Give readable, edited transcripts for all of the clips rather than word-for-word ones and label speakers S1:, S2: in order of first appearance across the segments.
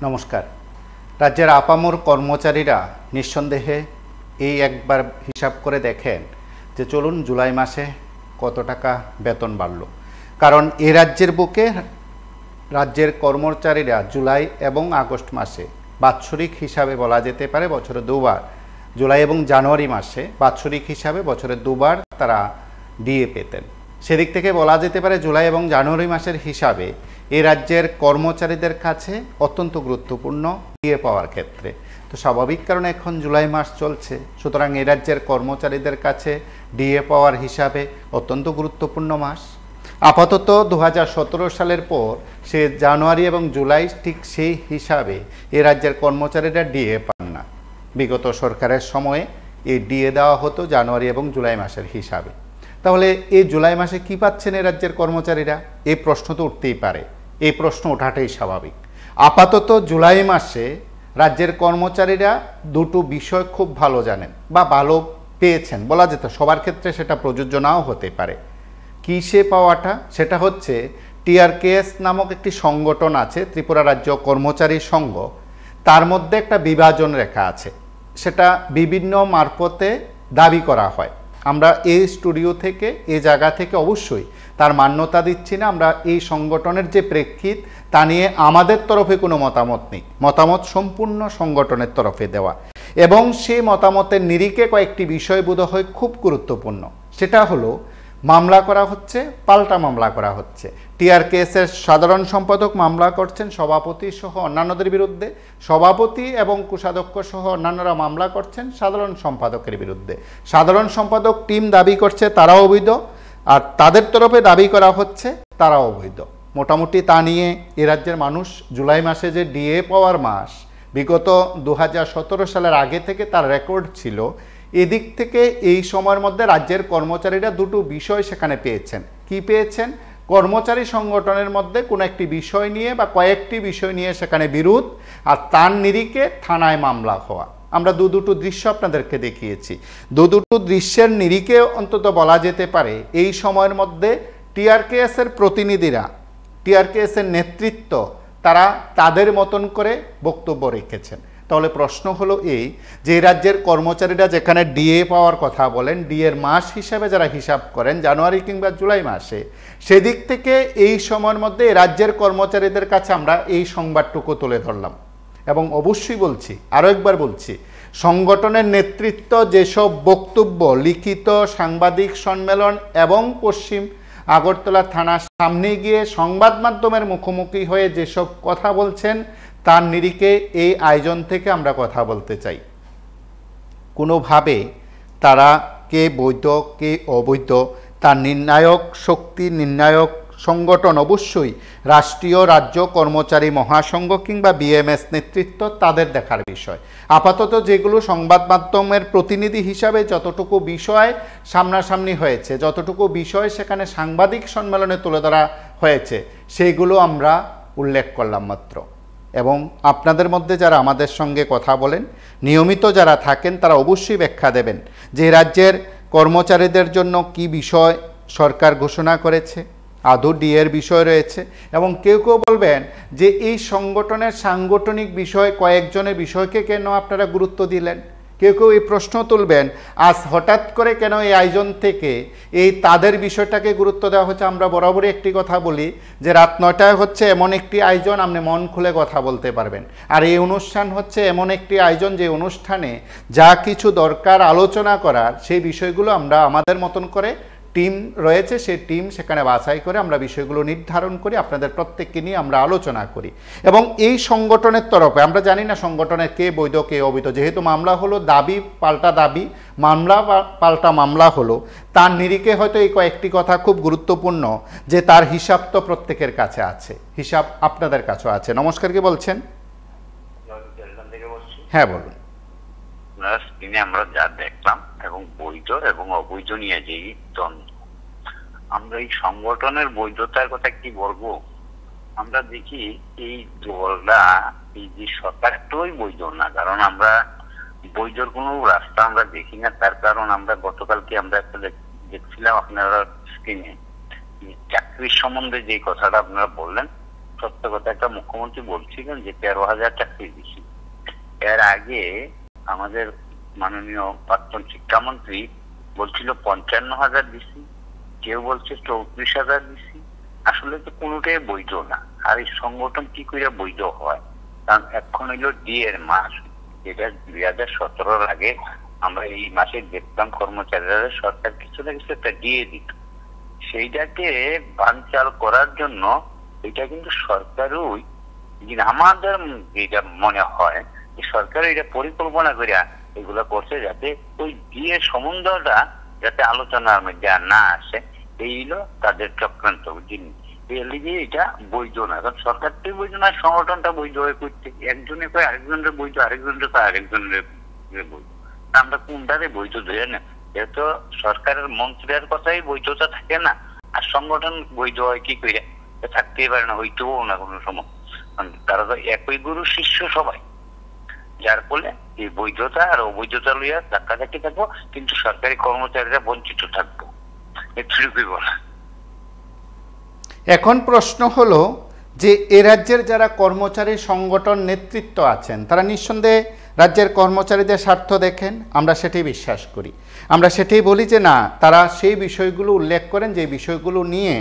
S1: নমস্কার। রাজ্যের আপামর কর্মচারীরা নিঃসন্দেহে এই একবার হিসাব করে দেখেন যে চলুন জুলাই মাসে কত টাকা বেতন বাড়ল। কারণ এই রাজ্যের বুকে রাজ্যের কর্মচারীরা জুলাই এবং আগস্ট মাসে বাৎসরিক হিসাবে বলা যেতে পারে বছরে দুবার, জুলাই এবং জানুয়ারি মাসে বাৎসরিক হিসাবে বছরে দুবার তারা ডিএ পেতেন। সেদিক থেকে বলা যেতে পারে জুলাই এবং জানুয়ারি মাসের হিসাবে এই রাজ্যের কর্মচারীদের কাছে অত্যন্ত গুরুত্বপূর্ণ ডিএ পাওয়ার ক্ষেত্রে। তো স্বাভাবিক কারণে এখন জুলাই মাস চলছে, সুতরাং এই রাজ্যের কর্মচারীদের কাছে ডিএ পাওয়ার হিসাবে অত্যন্ত গুরুত্বপূর্ণ মাস। আপাতত 2017 সালের পর সে জানুয়ারি এবং জুলাই ঠিক সেই হিসাবে এ রাজ্যের কর্মচারীরা ডিএ পান না। বিগত সরকারের সময়ে এই ডিএ দেওয়া হতো জানুয়ারি এবং জুলাই মাসের হিসাবে। তাহলে এই জুলাই মাসে কি পাচ্ছেন এ রাজ্যের কর্মচারীরা? এই প্রশ্ন তো উঠতেই পারে, এই প্রশ্ন ওঠাটাই স্বাভাবিক। আপাতত জুলাই মাসে রাজ্যের কর্মচারীরা দুটো বিষয় খুব ভালো জানেন বা ভালো পেয়েছেন, বলা যেত সবার ক্ষেত্রে সেটা প্রযোজ্য নাও হতে পারে। কি সে পাওয়াটা? সেটা হচ্ছে টিআরকেএস নামক একটি সংগঠন আছে, ত্রিপুরা রাজ্য কর্মচারী সংঘ। তার মধ্যে একটা বিভাজন রেখা আছে, সেটা বিভিন্ন মারফতে দাবি করা হয়। আমরা এই স্টুডিও থেকে, এই জায়গা থেকে অবশ্যই তার মান্যতা দিচ্ছি না। আমরা এই সংগঠনের যে প্রেক্ষিত তা নিয়ে আমাদের তরফে কোনো মতামত নেই, মতামত সম্পূর্ণ সংগঠনের তরফে দেওয়া। এবং সেই মতামতের নিরিখে কয়েকটি বিষয় বোধহয় খুব গুরুত্বপূর্ণ। সেটা হলো মামলা করা হচ্ছে, পাল্টা মামলা করা হচ্ছে। টিআরকেএসের সাধারণ সম্পাদক মামলা করছেন সভাপতি সহ অন্যান্যদের বিরুদ্ধে, সভাপতি এবং কোষাধ্যক্ষ সহ অন্যান্যরা মামলা করছেন সাধারণ সম্পাদকের বিরুদ্ধে। সাধারণ সম্পাদক টিম দাবি করছে তারাও অবৈধ, আর তাদের তরফে দাবি করা হচ্ছে তারাও অবৈধ। মোটামুটি তা নিয়ে এ রাজ্যের মানুষ জুলাই মাসে যে ডিএ পাওয়ার মাস, বিগত 2017 সালের আগে থেকে তার রেকর্ড ছিল। এদিক থেকে এই সময়ের মধ্যে রাজ্যের কর্মচারীরা দুটো বিষয় সেখানে পেয়েছেন। কি পেয়েছেন? কর্মচারী সংগঠনের মধ্যে কোনো একটি বিষয় নিয়ে বা কয়েকটি বিষয় নিয়ে সেখানে বিরোধ, আর তার নিরিখে থানায় মামলা হওয়া। আমরা দুটো দৃশ্য আপনাদেরকে দেখিয়েছি। দুটো দৃশ্যের নিরিখে অন্তত বলা যেতে পারে এই সময়ের মধ্যে টিআরকেএসের প্রতিনিধিরা, টিআরকেএসের নেতৃত্ব, তারা তাদের মতন করে বক্তব্য রেখেছেন। তাহলে প্রশ্ন হলো এই যে রাজ্যের কর্মচারীরা যেখানে ডিএ পাওয়ার কথা বলেন, ডিএর মাস হিসাবে যারা হিসাব করেন জানুয়ারি কিংবা জুলাই মাসে, সেদিক থেকে এই সময়ের মধ্যে রাজ্যের কর্মচারীদের কাছে আমরা এই সংবাদটুকু তুলে ধরলাম। এবং অবশ্যই বলছি, আরও একবার বলছি, সংগঠনের নেতৃত্ব যেসব বক্তব্য লিখিত সাংবাদিক সম্মেলন এবং পশ্চিম আগরতলা থানার সামনে গিয়ে সংবাদ মাধ্যমের মুখোমুখি হয়ে যেসব কথা বলছেন, তার নিরিখে এই আয়োজন থেকে আমরা কথা বলতে চাই। কোনোভাবে তারা কে বৈধ কে অবৈধ তার নির্ণায়ক শক্তি, নির্ণায়ক সংগঠন অবশ্যই রাষ্ট্রীয় রাজ্য কর্মচারী মহাসংঘ কিংবা বিএমএস নেতৃত্ব, তাদের দেখার বিষয়। আপাতত যেগুলো সংবাদ মাধ্যমের প্রতিনিধি হিসাবে যতটুকু বিষয় সামনাসামনি হয়েছে, যতটুকু বিষয় সেখানে সাংবাদিক সম্মেলনে তুলে ধরা হয়েছে, সেইগুলো আমরা উল্লেখ করলাম মাত্র। এবং আপনাদের মধ্যে যারা আমাদের সঙ্গে কথা বলেন, নিয়মিত যারা থাকেন, তারা অবশ্যই ব্যাখ্যা দেবেন যে রাজ্যের কর্মচারীদের জন্য কি বিষয় সরকার ঘোষণা করেছে, আদৌ ডিএর বিষয় রয়েছে। এবং কেউ কেউ বলবেন যে এই সংগঠনের সাংগঠনিক বিষয় কয়েকজনের বিষয়কে কেন আপনারা গুরুত্ব দিলেন। কেউ কেউ এই প্রশ্ন তুলবেন আজ হঠাৎ করে কেন এই আয়োজন থেকে এই তাদের বিষয়টাকে গুরুত্ব দেওয়া হচ্ছে। আমরা বরাবরই একটি কথা বলি যে রাত 9টায় হচ্ছে এমন একটি আয়োজন আপনি মন খুলে কথা বলতে পারবেন, আর এই অনুষ্ঠান হচ্ছে এমন একটি আয়োজন যে অনুষ্ঠানে যা কিছু দরকার আলোচনা করার সেই বিষয়গুলো আমরা আমাদের মতন করে টিম রয়েছে, সেই টিম সেখানে বাছাই করে আমরা বিষয়গুলো নির্ধারণ করি, আপনাদের প্রত্যেককে নিয়ে আমরা আলোচনা করি। এবং এই সংগঠনের তরফে আমরা জানি না সংগঠনের কে বৈধ কে অবৈধ, যেহেতু মামলা হলো দাবি পাল্টা দাবি, মামলা পাল্টা মামলা হলো, তার নিরিখে হয়তো এই কয়েকটি কথা খুব গুরুত্বপূর্ণ যে তার হিসাব তো প্রত্যেকের কাছে আছে, হিসাব আপনাদের কাছেও আছে। নমস্কার, কে বলছেন? হ্যাঁ বলুন।
S2: আমরা যা দেখলাম এবং বৈধ এবং অবৈধ নিয়ে যে দ্বন্দ্ব, আমরা এই সংগঠনের বৈধতার কথা কি বলবো? আমরা দেখি এই দলটা, এই যে সরকারটাই বৈধ না, কারণ আমরা বৈধর কোনো রাস্তা আমরা দেখি না। তার কারণ আমরা গতকালকে আমরা একটা দেখছিলাম আপনারা স্ক্রিনে চাকরির সম্বন্ধে যে কথাটা আপনারা বললেন, সত্য কথা, একটা মুখ্যমন্ত্রী বলছিলেন যে 13,000 চাকরি দিচ্ছি। এর আগে আমাদের মাননীয় প্রাক্তন শিক্ষামন্ত্রী বলছিল 55,000 দিচ্ছি, কেউ বলছে 34,000 দিচ্ছি। আসলে তো কোনোটাই বৈধ না। আর এই সংগঠন কি করে বৈধ হয়? কারণ এখন হইল ডিএর মাস, যেটা 2017 আগে আমরা এই মাসে দেখতাম কর্মচারীরা সরকার কিছু না কিছু একটা দিয়ে দিত। সেইটাকে বানচাল করার জন্য এটা কিন্তু সরকারই, আমাদের যেটা মনে হয় যে সরকার এটা পরিকল্পনা করে এগুলো করছে যাতে ওই দিয়ে সম্বন্ধটা যাতে আলোচনার মধ্যে আর না আসে। এই হলো তাদের চক্রান্ত জিনিস। এর লিগে এটা বৈধ না, কারণ সরকারটাই বৈধ না, সংগঠনটা বৈধ হয়ে করছে। একজনে কয় আরেকজনের বৈধ, আরেকজনের কয় আরেকজনের বৈধ। আমরা কোনটারে বৈধ ধরে না? যেহেতু সরকারের মন্ত্রীর কথাই বৈধতা থাকে না, আর সংগঠন বৈধ হয় কি করে? থাকতেই পারে না, হইতেও না কোনো সময়। তারা তো একই গুরু শিষ্য সবাই, যার ফলে এই বৈধতা আর অবৈধতা লইয়া ধাক্কাধাক্কি থাকবো, কিন্তু সরকারি কর্মচারীরা বঞ্চিত থাকবো। এটুকুই বলা।
S1: এখন প্রশ্ন হলো যে এ রাজ্যের যারা কর্মচারী সংগঠন নেতৃত্ব আছেন তারা নিঃসন্দেহে রাজ্যের কর্মচারীদের স্বার্থ দেখেন, আমরা সেটাই বিশ্বাস করি। আমরা সেটাই বলি যে না, তারা সেই বিষয়গুলো উল্লেখ করেন যে বিষয়গুলো নিয়ে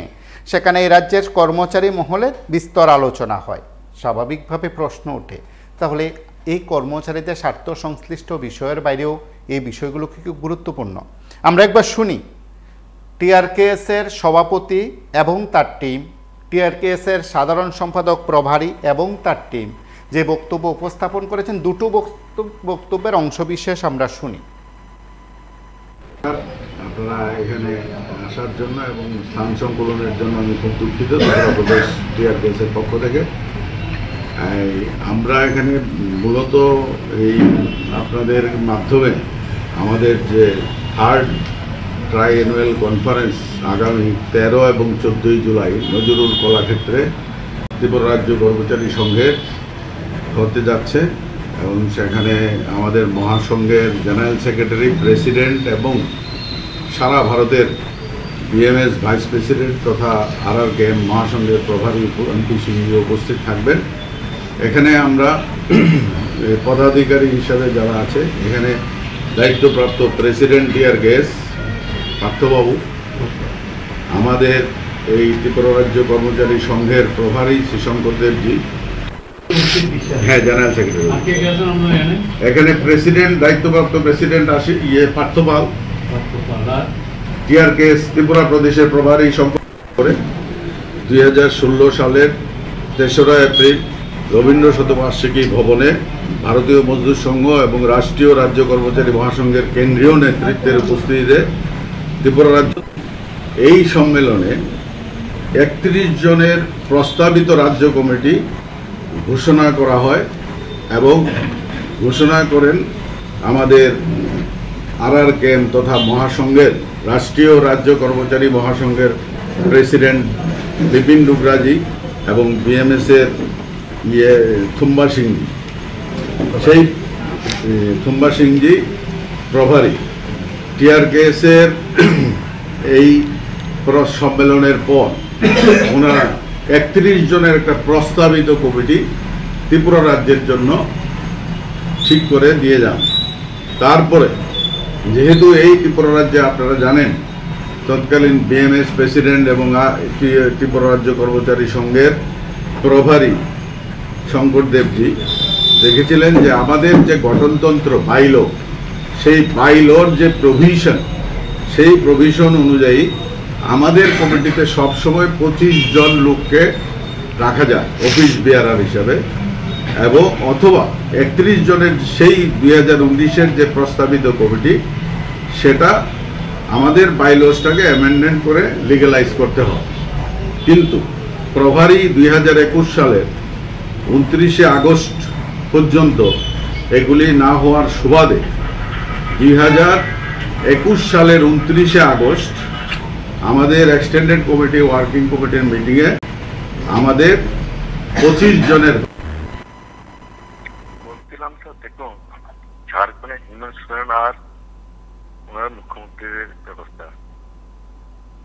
S1: সেখানে এই রাজ্যের কর্মচারী মহলে বিস্তর আলোচনা হয়। স্বাভাবিকভাবে প্রশ্ন ওঠে, তাহলে এই কর্মচারীদের স্বার্থ সংশ্লিষ্ট বিষয়ের বাইরেও এই বিষয়গুলো কি খুব গুরুত্বপূর্ণ? আমরা একবার শুনি টিআরকেএসের সভাপতি এবং তার টিম, টিআরকেএসের সাধারণ সম্পাদক প্রভারী এবং তার টিম যে বক্তব্য উপস্থাপন করেছেন, দুটো বক্তব্যের অংশবিশেষ আমরা শুনি।
S3: আপনারা এখানে আসার জন্য এবং স্থান সংকুলনের জন্য আমি খুব দুঃখিত প্রদেশ টিআরকেএসের পক্ষ থেকে। আমরা এখানে মূলত এই আপনাদের মাধ্যমে আমাদের যে থার্ড ট্রাই অ্যানুয়াল কনফারেন্স আগামী 13 এবং 14 জুলাই নজরুল কলাক্ষেত্রে ত্রিপুরা রাজ্য কর্মচারী সংঘের হতে যাচ্ছে, এবং সেখানে আমাদের মহাসংঘের জেনারেল সেক্রেটারি, প্রেসিডেন্ট এবং সারা ভারতের বিএমএস ভাইস প্রেসিডেন্ট তথা RRKM মহাসংঘের প্রভারী এমপি সিংজি উপস্থিত থাকবেন। এখানে আমরা পদাধিকারী হিসাবে যারা আছে, এখানে দায়িত্বপ্রাপ্ত প্রেসিডেন্ট টিআরকেএস পার্থবাবু, আমাদের এই ত্রিপুরা রাজ্য কর্মচারী সংঘের প্রভারী শ্রীশঙ্কর দেবজি, হ্যাঁ জেনারেল সেক্রেটারি, এখানে প্রেসিডেন্ট দায়িত্বপ্রাপ্ত প্রেসিডেন্ট পার্থপাল, টিআরকেএস ত্রিপুরা প্রদেশের প্রভারী সম্পাদক করে 2016 সালের 3রা এপ্রিল রবীন্দ্র শতবার্ষিকী ভবনে ভারতীয় মজদুর সংঘ এবং রাষ্ট্রীয় রাজ্য কর্মচারী মহাসংঘের কেন্দ্রীয় নেতৃত্বের উপস্থিতিতে ত্রিপুরা রাজ্য এই সম্মেলনে 31 জনের প্রস্তাবিত রাজ্য কমিটি ঘোষণা করা হয় এবং ঘোষণা করেন আমাদের RRKM তথা মহাসংঘের রাষ্ট্রীয় রাজ্য কর্মচারী মহাসংঘের প্রেসিডেন্ট বিপিন ডুগরাজি এবং বিএমএসের থুম্বা সিংজি, সেই থুম্বা সিংজি প্রভারী। টিআরকেএসের এই সম্মেলনের পর ওনারা 31 জনের একটা প্রস্তাবিত কমিটি ত্রিপুরা রাজ্যের জন্য ঠিক করে দিয়ে যান। তারপরে যেহেতু এই ত্রিপুরা রাজ্যে আপনারা জানেন তৎকালীন বিএমএস প্রেসিডেন্ট এবং ত্রিপুরা রাজ্য কর্মচারী সংঘের প্রভারী শঙ্কর দেবজি দেখেছিলেন যে আমাদের যে গঠনতন্ত্র বাইলো, সেই বাইলোর যে প্রভিশন, সেই প্রভিশন অনুযায়ী আমাদের কমিটিতে সবসময় 25 জন লোককে রাখা যায় অফিস বেয়ারার হিসাবে, এবং অথবা 31 জনের সেই 2019-এর যে প্রস্তাবিত কমিটি, সেটা আমাদের বাইলসটাকে অ্যামেন্ডমেন্ট করে লিগ্যালাইজ করতে হয়। কিন্তু প্রভারী 2021 সালের 29শে আগস্ট পর্যন্ত এগুলি না হওয়ার সুবাদে 2021 সালের 29শে আগস্ট আমাদের এক্সটেন্ডেড কমিটি ওয়ার্কিং কমিটির মিটিংয়ে আমাদের 25 জনের
S4: বলছিলাম। তো দেখুন, ঝাড়খণ্ডের হিমন্ত সোরেন আর ওনার মুখ্যমন্ত্রীর ব্যবস্থা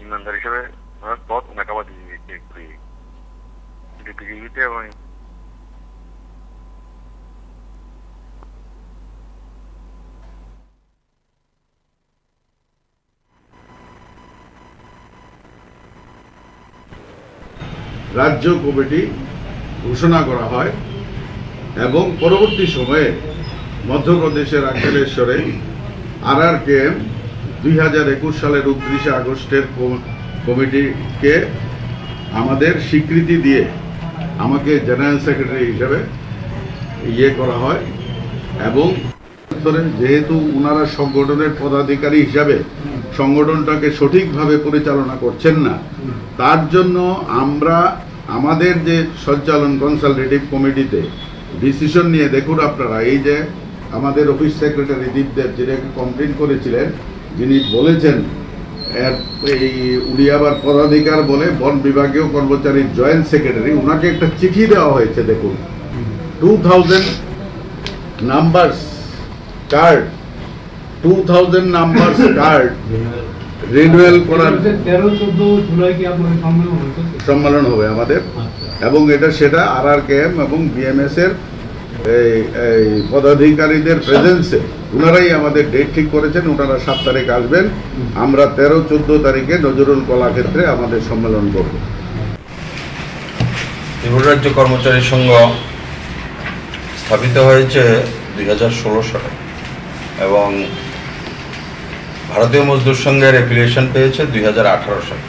S4: ইমানদার হিসেবে ওনার পথ ওনাকে আবার দিয়ে দিয়েছে। বুদ্ধিজীবীতে এবং
S3: রাজ্য কমিটি ঘোষণা করা হয় এবং পরবর্তী সময়ে মধ্যপ্রদেশের আঙ্কেলেশ্বরে RRKM 2021 সালের 29 আগস্টের কমিটিকে আমাদের স্বীকৃতি দিয়ে আমাকে জেনারেল সেক্রেটারি হিসেবে করা হয় এবং যেহেতু ওনারা সংগঠনের পদাধিকারী হিসাবে সংগঠনটাকে সঠিকভাবে পরিচালনা করছেন না, তার জন্য আমরা আমাদের যে সঞ্চালন কনসালটেটিভ কমিটিতে ডিসিশন নিয়ে, দেখুন আপনারা, এই যে আমাদের অফিস সেক্রেটারি দীপদেব যিনি কমপ্লেন করেছিলেন, যিনি বলেছেন এই উনি আবার পদাধিকার বলে বন বিভাগীয় কর্মচারীর জয়েন্ট সেক্রেটারি, ওনাকে একটা চিঠি দেওয়া হয়েছে। দেখুন 2000 numbers card, 2000 numbers card renewal করার
S5: 13-14 জুলাই কি আপনাদের
S3: সম্মেলন হবে আমাদের, এবং সেটা RRKM এবং BMS এর এই পদাধিকারীদের প্রেজেন্সে ওনারাই আমাদের ডেট ঠিক করেছেন। ওনারা 7 তারিখ আসবেন, আমরা 13-14 তারিখে নজরুল কলাক্ষেত্রে আমাদের সম্মেলন করব।
S6: ত্রিপুরা রাজ্য কর্মচারী সংঘ স্থাপিত হয়েছে 2016 সালে এবং ভারতীয় মজদুর সংঘের অ্যাফিলিয়েশন পেয়েছে 2018 সালে।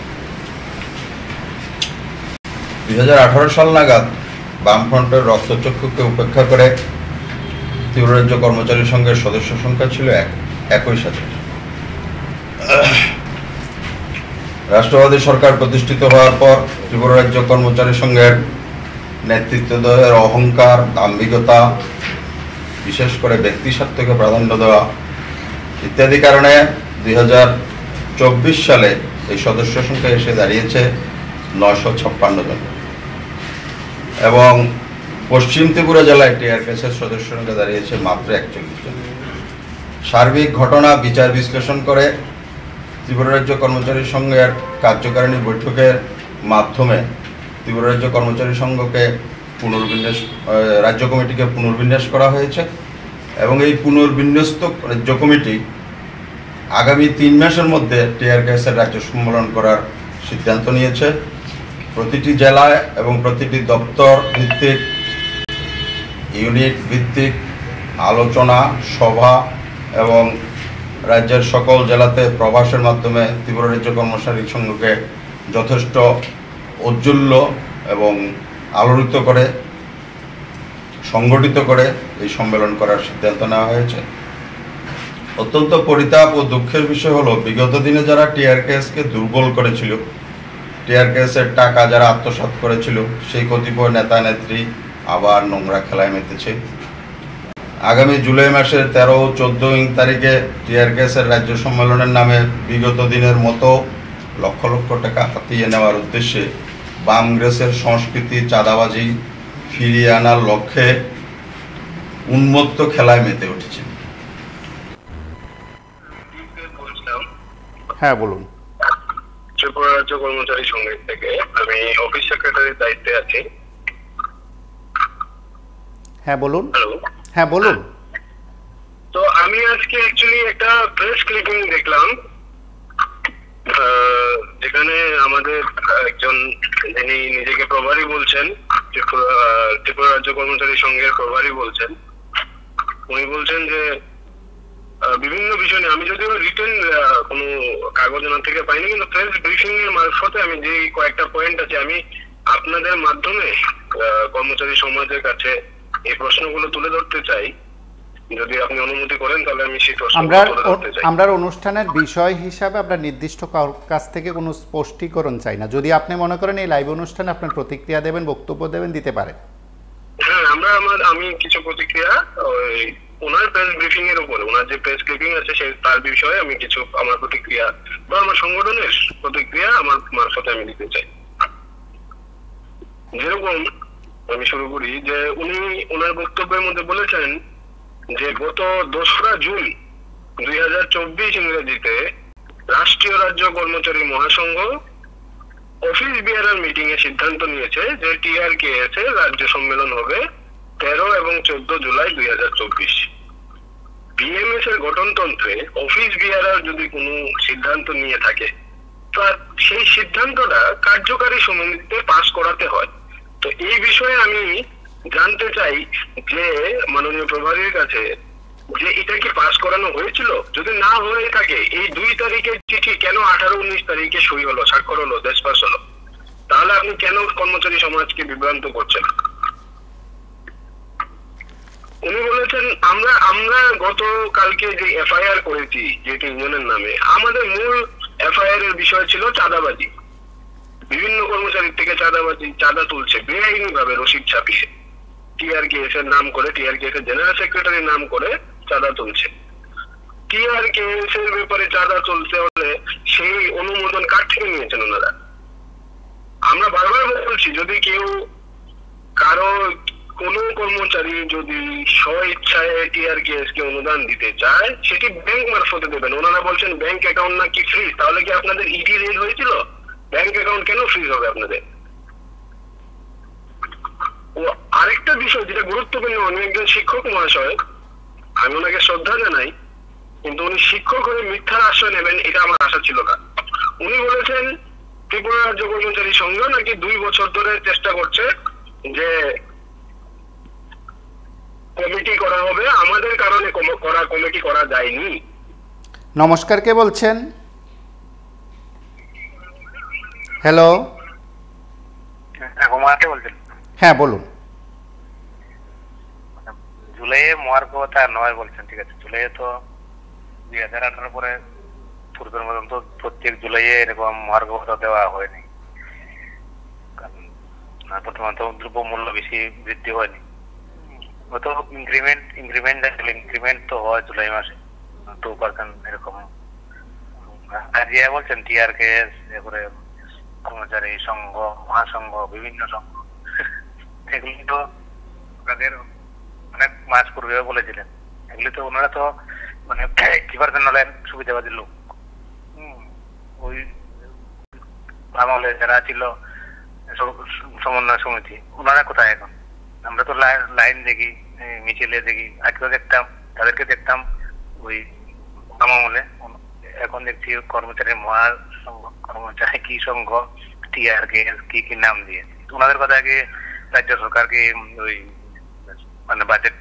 S6: 2018 সাল নাগাদ বামফ্রন্টের রক্তচক্ষুকে উপেক্ষা করে ত্রিপুরা রাজ্য কর্মচারী সংঘের সদস্য সংখ্যা ছিল 21,000। রাষ্ট্রবাদী সরকার প্রতিষ্ঠিত হওয়ার পর ত্রিপুরা রাজ্য কর্মচারী সংঘের নেতৃত্বদের অহংকার, দাম্ভিকতা, বিশেষ করে ব্যক্তি স্বার্থকে প্রাধান্য দেওয়া ইত্যাদি কারণে 2024 সালে এই সদস্য সংখ্যা এসে দাঁড়িয়েছে 956 জন এবং পশ্চিম ত্রিপুরা জেলায় TRKS-এর সদস্য সংখ্যা দাঁড়িয়েছে মাত্র 41 জন। সার্বিক ঘটনা বিচার বিশ্লেষণ করে ত্রিপুরা রাজ্য কর্মচারী সংঘের কার্যকারিণী বৈঠকের মাধ্যমে ত্রিপুরা রাজ্য কর্মচারী সংঘকে রাজ্য কমিটিকে পুনর্বিন্যাস করা হয়েছে এবং এই পুনর্বিন্যস্ত রাজ্য কমিটি আগামী 3 মাসের মধ্যে TRKS-এর রাজ্য সম্মেলন করার সিদ্ধান্ত নিয়েছে। প্রতিটি জেলায় এবং প্রতিটি দপ্তর ভিত্তিক, ইউনিট ভিত্তিক আলোচনা সভা এবং রাজ্যের সকল জেলাতে প্রবাসের মাধ্যমে ত্রিপুরা রাজ্য কর্মচারী সংঘকে যথেষ্ট ঔজ্জ্বল্য এবং আলোড়িত করে সংগঠিত করে এই সম্মেলন করার সিদ্ধান্ত নেওয়া হয়েছে। অত্যন্ত পরিতাপ ও দুঃখের বিষয় হলো, বিগত দিনে যারা TRKS-কে দুর্বল করেছিল, TRKS-এর টাকা যারা আত্মসাৎ করেছিল, সেই কতিপয় নেতা নেত্রী আবার নোংরা খেলায় মেতেছে। আগামী জুলাই মাসের 13 ও 14 তারিখে TRKS-এর রাজ্য সম্মেলনের নামে বিগত দিনের মতো লক্ষ লক্ষ টাকা হাতিয়ে নেওয়ার উদ্দেশ্যে বামগ্রেসের সংস্কৃতি, চাঁদাবাজি ফিরিয়ে আনার লক্ষ্যে উন্মত্ত খেলায় মেতে উঠেছে।
S1: হ্যাঁ বলুন।
S4: ত্রিপুরা রাজ্য কর্মচারী সংঘের থেকে আমি অফিস সেক্রেটারির দায়িত্বে আছি।
S1: হ্যাঁ বলুন।
S4: হ্যালো,
S1: হ্যাঁ বলুন।
S4: তো আমি আজকে অ্যাকচুয়ালি একটা প্রেস ক্লিপিং দেখলাম, যেখানে আমাদের একজন যিনি নিজেকে প্রভারী বলছেন, ত্রিপুরা রাজ্য কর্মচারী সংঘের প্রভারী বলছেন, উনি বলছেন যে বিভিন্ন বিষয় নিয়ে, আমি যদিও রিটেন কোনো কাগজ না থেকে পাইনি, কিন্তু প্রেস ব্রিফিং এর মারফতে আমি যে কয়েকটা পয়েন্ট আছে আমি আপনাদের মাধ্যমে কর্মচারী সমাজের কাছে এই প্রশ্নগুলো তুলে ধরতে চাই। যদি আপনি অনুমতি করেন তাহলে আমি সেই প্রশ্নগুলো তুলে ধরতে চাই।
S1: আমরা অনুষ্ঠানের বিষয় হিসাবে আমরা নির্দিষ্ট কাছ থেকে কোনো স্পষ্টীকরণ চাই না। যদি আপনি মনে করেন এই লাইভ অনুষ্ঠানে আপনার প্রতিক্রিয়া দেবেন, বক্তব্য দেবেন, দিতে পারেন।
S4: হ্যাঁ, আমি কিছু প্রতিক্রিয়া ওনার প্রেস ব্রিফিং এর উপরে, ওনার যে প্রেস ক্লিপিং আছে সেই তার বিষয়ে আমি কিছু আমার প্রতিক্রিয়া বা আমার সংগঠনের প্রতিক্রিয়া আমার মারফতে আমি দিতে চাই। যেরকম আমি শুরু করি যে উনি ওনার বক্তব্যের মধ্যে বলেছেন যে গত 2রা জুন 2024 ইংরেজিতে রাষ্ট্রীয় রাজ্য কর্মচারী মহাসংঘ অফিস বিআরআর মিটিং এ সিদ্ধান্ত নিয়েছে যে টিআরকেএস এর রাজ্য সম্মেলন হবে 13 এবং 14 জুলাই 2024। বিএমএস এর গঠনতন্ত্রে অফিস বিআরআর যদি কোনো সিদ্ধান্ত নিয়ে থাকে তো সেই সিদ্ধান্তটা কার্যকারী সমিতিতে পাস করাতে হয়। তো এই বিষয়ে আমি জানতে চাই যে মাননীয় প্রভারীর কাছে যে এটা কি পাস করানো হয়েছিল, যদি না হয়ে থাকে এই 2 তারিখের চিঠি কেন 18-19 তারিখে সই হলো, স্বাক্ষর হলো, দেশ পাস হলো, তাহলে আপনি কেন কর্মচারী সমাজকে বিভ্রান্ত করছেন? উনি বলেছেন আমরা গতকালকে যে এফআইআর করেছি যেটি ইউনিয়নের নামে, আমাদের মূল এফআইআর এর বিষয় ছিল চাঁদাবাজি। বিভিন্ন কর্মচারীর থেকে চাঁদা তুলছে বেআইনি ভাবে রসিদ ছাপিয়ে, টিআরকেএস এর নাম করে, টিআরকেএস এর জেনারেল সেক্রেটারির নাম করে চাঁদা তুলছে। টিআরকেএস এর ব্যাপারে চাঁদা তুলতে হলে সেই অনুমোদন কার থেকে নিয়েছেন ওনারা? আমরা বারবার বলছি, যদি কেউ কারো কোনো কর্মচারী যদি স্ব ইচ্ছায় টিআরকেএস কে অনুদান দিতে চায় সেটি ব্যাংক মারফতে দেবেন। ওনারা বলছেন ব্যাংক অ্যাকাউন্ট নাকি ফ্রিজ, তাহলে কি আপনাদের ইডি রেড হয়েছিল? ব্যাংক অ্যাকাউন্ট কেন ফ্রিজ হবে আপনাদের? ও আরেকটা বিষয় যেটা গুরুত্বপূর্ণ, উনি একজন শিক্ষক মহাশয়, আমি ওনাকে শ্রদ্ধা জানাই, কিন্তু উনি শিক্ষক হয়ে মিথ্যার আশ্রয় নেবেন এটা আমার আশা ছিল না। উনি বলেছেন ত্রিপুরা রাজ্য কর্মচারী সংঘ নাকি 2 বছর ধরে চেষ্টা করছে যে কমিটি করা হবে, আমাদের কারণে কমিটি করা যায়নি।
S1: নমস্কার, কে বলছেন? হ্যালো,
S7: বলছেন?
S1: হ্যাঁ বলুন।
S7: জুলাইয়ে মহার্ঘ কথা নয় বলছেন, ঠিক আছে। জুলাইয়ে তো 2018 পরে পূর্বের মতন তো প্রত্যেক জুলাইয়ে এরকম মহার্ঘ ভাতা দেওয়া হয়নি, কারণ বর্তমান তো দ্রব্য মূল্য বেশি বৃদ্ধি হয়নি। হয়তো ইনক্রিমেন্ট তো হয় জুলাই মাসে 2% এরকম। আর ইয়ে বলছেন টিআরকেএস, এরপরে কর্মচারী সংঘ, মহাসংঘ, বিভিন্ন সংঘ, এগুলি তো তাদের অনেক মাস পূর্বে বলেছিলেন। এগুলি তো ওনারা তো মানে কি পারতেন হলেন সুবিধাবাদী লোক। ওই আমলে যারা ছিল সমন্বয় সমিতি, ওনারা কোথায় এখন? আমরা তো লাইন দেখি, মিছিলে দেখি, আগেও দেখতাম, তাদেরকে দেখতাম ওই আমলে। এখন দেখছি কর্মচারী মহাসংঘ, কর্মচারী কি সংঘ, টিআরকেএস কি নাম দিয়ে। ওনাদের কথা কি রাজ্য সরকার কি ওই মানে বাজেট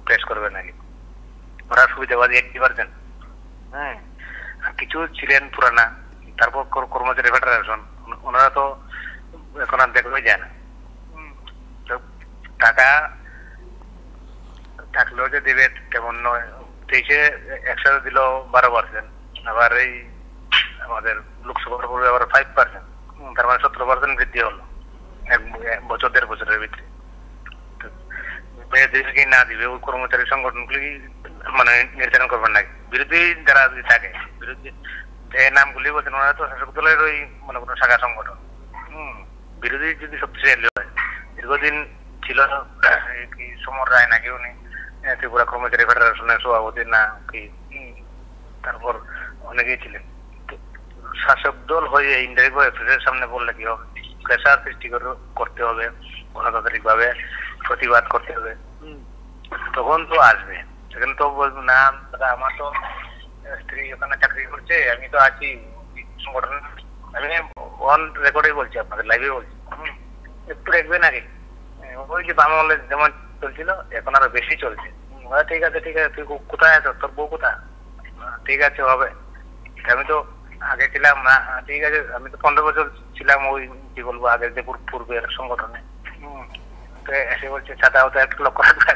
S7: পেশ করবে নাকি? ওরা সুবিধাবাদী 80%। হ্যাঁ, কিছু ছিলেন পুরানা, তারপর কর্মচারী ফেডারেশন, ওনারা তো এখন আর দেখবে যায় না। টাকা থাকলেও যে দেবে তেমন নয়। 23-এ একসাথে দিল 12%, আবার এই আমাদের লোকসভার পূর্বে আবার 5%, তার মানে 17% বৃদ্ধি হলো 1 বছর 1.5 বছরের ভিতরে। কি না দিবে ওই কর্মচারী সংগঠনগুলি মানে নির্ধারণ করবেন নাকি? বিরোধী যারা যদি থাকে, বিরোধী যে নামগুলি বলছেন, ওনারা তো শাসক দলের ওই মানে কোনো শাখা সংগঠন। বিরোধী যদি শক্তিশালী হয়, দীর্ঘদিন ছিল কি সমর রায় নাকি উনি ত্রিপুরা কর্মচারী ফেডারেশনের সভাপতি না কি, তারপর অনেকেই ছিলেন। শাসক দল হয়ে ইনডাইরেক্ট ভাবে প্রেসের সামনে বললে কি হবে? প্রেসার সৃষ্টি করতে হবে, গণতান্ত্রিক ভাবে প্রতিবাদ করতে হবে, তখন তো আসবে। সেখানে তো বলবো না আমার তো স্ত্রী ওখানে চাকরি করছে, আমি তো আছি সংগঠন, আমি অন রেকর্ডে বলছি, আপনাদের লাইভে বলছি, একটু দেখবেন আগে। ওই যে বাংলা যেমন চলছিল এখন আরো বেশি চলছে। ঠিক আছে ঠিক আছে, তুই কোথায় আছো, তোর বউ কোথায়? ঠিক আছে হবে। আমি তো আগে ছিলাম না, ঠিক আছে, আমি তো 15 বছর ছিলাম ওই কি বলবো আগের যে পূর্বের সংগঠনে। এসে বলছে ছাতা হতে একটু লক্ষ্য রাখবে,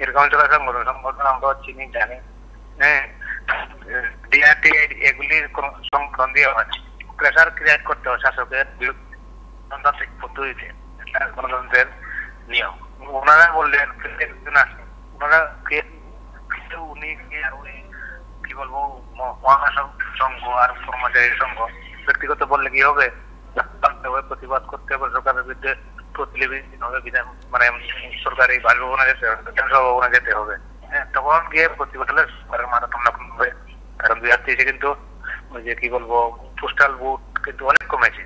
S7: এরকম চলে সংগঠন আমরা চিনি জানি। হ্যাঁ, ডিআরটি এগুলির কোন সংগঠন দিয়ে হয়, প্রেসার ক্রিয়েট করতে হয় শাসকের বিরুদ্ধে গণতান্ত্রিক পদ্ধতিতে, গণতন্ত্রের নিয়ম। ওনারা বললেন ওনারা উনি কি বলবো মহাসংঘ আর কর্মচারী সংঘ ব্যক্তিগত বললে কি হবে? প্রতিবাদ করতে হবে, সরকারের বিরুদ্ধে প্রতিলিপি হবে, বিধান মানে সরকারি বাসভবনে যেতে হবে, বিধানসভা ভবনে যেতে হবে। হ্যাঁ, তখন গিয়ে প্রতিবাদ হলে সরকারের মাথা ঠান্ডা হবে। কারণ 2023-এ কিন্তু ওই যে কি বলবো পোস্টাল ভোট কিন্তু অনেক কমেছে।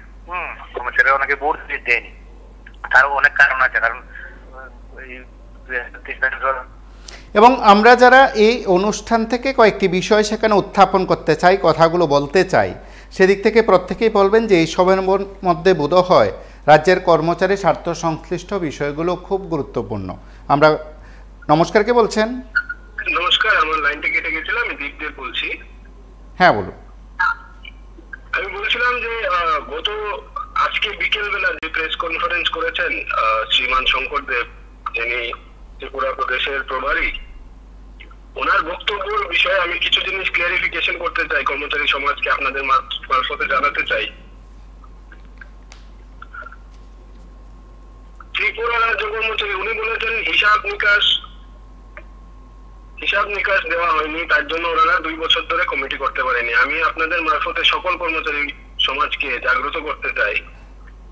S7: কর্মচারীরা অনেকে বোর্ড দেয়নি, তারও অনেক কারণ আছে। কারণ
S1: এবং আমরা যারা এই অনুষ্ঠান থেকে কয়েকটি বিষয় সেখানে উত্থাপন করতে চাই, কথাগুলো বলতে চাই, সেদিক থেকে প্রত্যেকেই বলবেন যে এই সবের মধ্যে বোধ হয় রাজ্যের কর্মচারী স্বার্থ সংশ্লিষ্ট বিষয়গুলো খুব গুরুত্বপূর্ণ। আমরা নমস্কার, কে বলছেন?
S4: নমস্কার, আমার লাইনটা কেটে গেছিল, আমি দীপদেব বলছি।
S1: হ্যাঁ বলুন।
S4: আমি বলছিলাম যে গত আজকে বিকেলবেলা যে প্রেস কনফারেন্স করেছেন শ্রীমান শঙ্করদেব, যিনি ত্রিপুরা প্রদেশের প্রভারী, ওনার বক্তব্যের বিষয়ে আমি কিছু জিনিস ক্লিয়ারিফিকেশন করতে চাই, কর্মচারী সমাজকে আপনাদের মারফতে জানাতে চাই। ত্রিপুরা রাজ্য কর্মচারী উনি বলেছেন হিসাব নিকাশ দেওয়া হয়নি, তার জন্য ওনারা 2 বছর ধরে কমিটি করতে পারেনি। আমি আপনাদের মারফতে সকল কর্মচারী সমাজকে জাগ্রত করতে চাই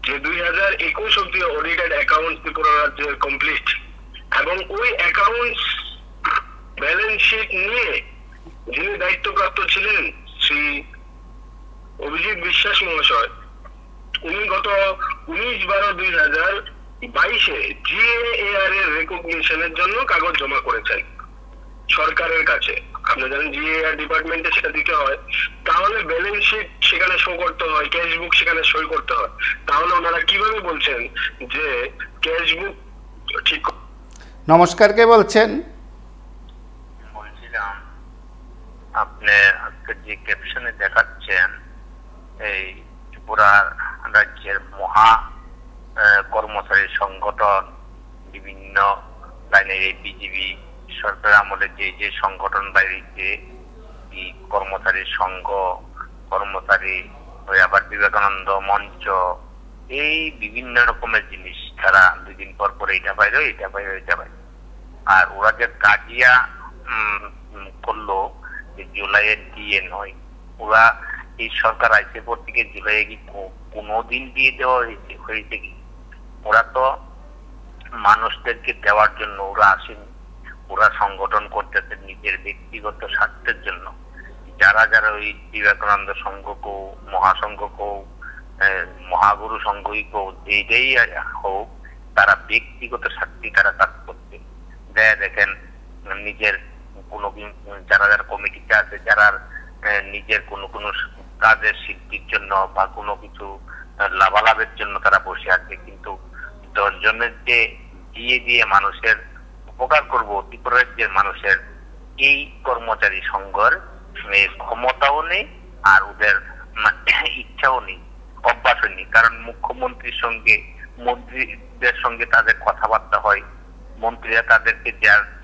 S4: যে 2021 অব্দি অডিটেড অ্যাকাউন্ট ত্রিপুরা রাজ্যের কমপ্লিট, এবং ওই অ্যাকাউন্টস ব্যালেন্স শিট নিয়ে যিনি দায়িত্বপ্রাপ্ত ছিলেন শ্রী অভিজিৎ বিশ্বাস মহাশয়, উনি গত 19/12/2022 GAAR এর রেকগনিশনের জন্য কাগজ জমা করেছেন সরকারের কাছে। আপনি জানেন GAAR ডিপার্টমেন্টে সেটা দিতে হয়, তাহলে ব্যালেন্স শিট সেখানে শো করতে হয়, ক্যাশ বুক সেখানে সই করতে হয়। তাহলে ওনারা কিভাবে বলছেন যে ক্যাশ বুক ঠিক?
S1: নমস্কার, কে বলছেন?
S7: বলছিলাম আপনি আজকে যে ক্যাপশনে দেখাচ্ছেন এই ত্রিপুরা রাজ্যের মহা কর্মচারী সংগঠন, বিভিন্ন লাইনের এই বিজেপি সরকার আমলে যে যে সংগঠন বাইরেছে, কর্মচারী সংঘ, কর্মচারী আবার বিবেকানন্দ মঞ্চ, এই বিভিন্ন রকমের জিনিস তারা 2 দিন পর পর এটা বাইরে এটা বাইরে এটা বাইরে। আর ওরা যে কাজিয়া করলো যে জুলাইয়ের দিয়ে নয়, ওরা এই সরকার আইসে পর থেকে জুলাইয়ে কি কোনোদিন দিয়ে দেওয়া হয়েছে কি? ওরা তো মানুষদেরকে দেওয়ার জন্য ওরা আসেনি, ওরা সংগঠন করতেছে নিজের ব্যক্তিগত স্বার্থের জন্য। যারা যারা ওই বিবেকানন্দ সংঘকেও, মহাসংঘকেও, মহাগুরু সংঘই এইটাই হোক, তারা ব্যক্তিগত স্বার্থে তারা কাজ করছে। দেখেন নিজের কোনো যারা যারা কমিটিতে আছে, যারা নিজের কোনো কাজের সিদ্ধির জন্য বা কোনো কিছু লাভালাভের জন্য তারা বসে আছে, কিন্তু 10 জনের যে দিয়ে মানুষের উপকার করবো ত্রিপুরা রাজ্যের মানুষের, এই কর্মচারী সংঘের ক্ষমতাও নেই আর ওদের ইচ্ছাও নেই, অভ্যাসও নেই। কারণ মুখ্যমন্ত্রীর সঙ্গে, মন্ত্রীদের সঙ্গে তাদের কথাবার্তা হয়, মন্ত্রীরা তাদেরকে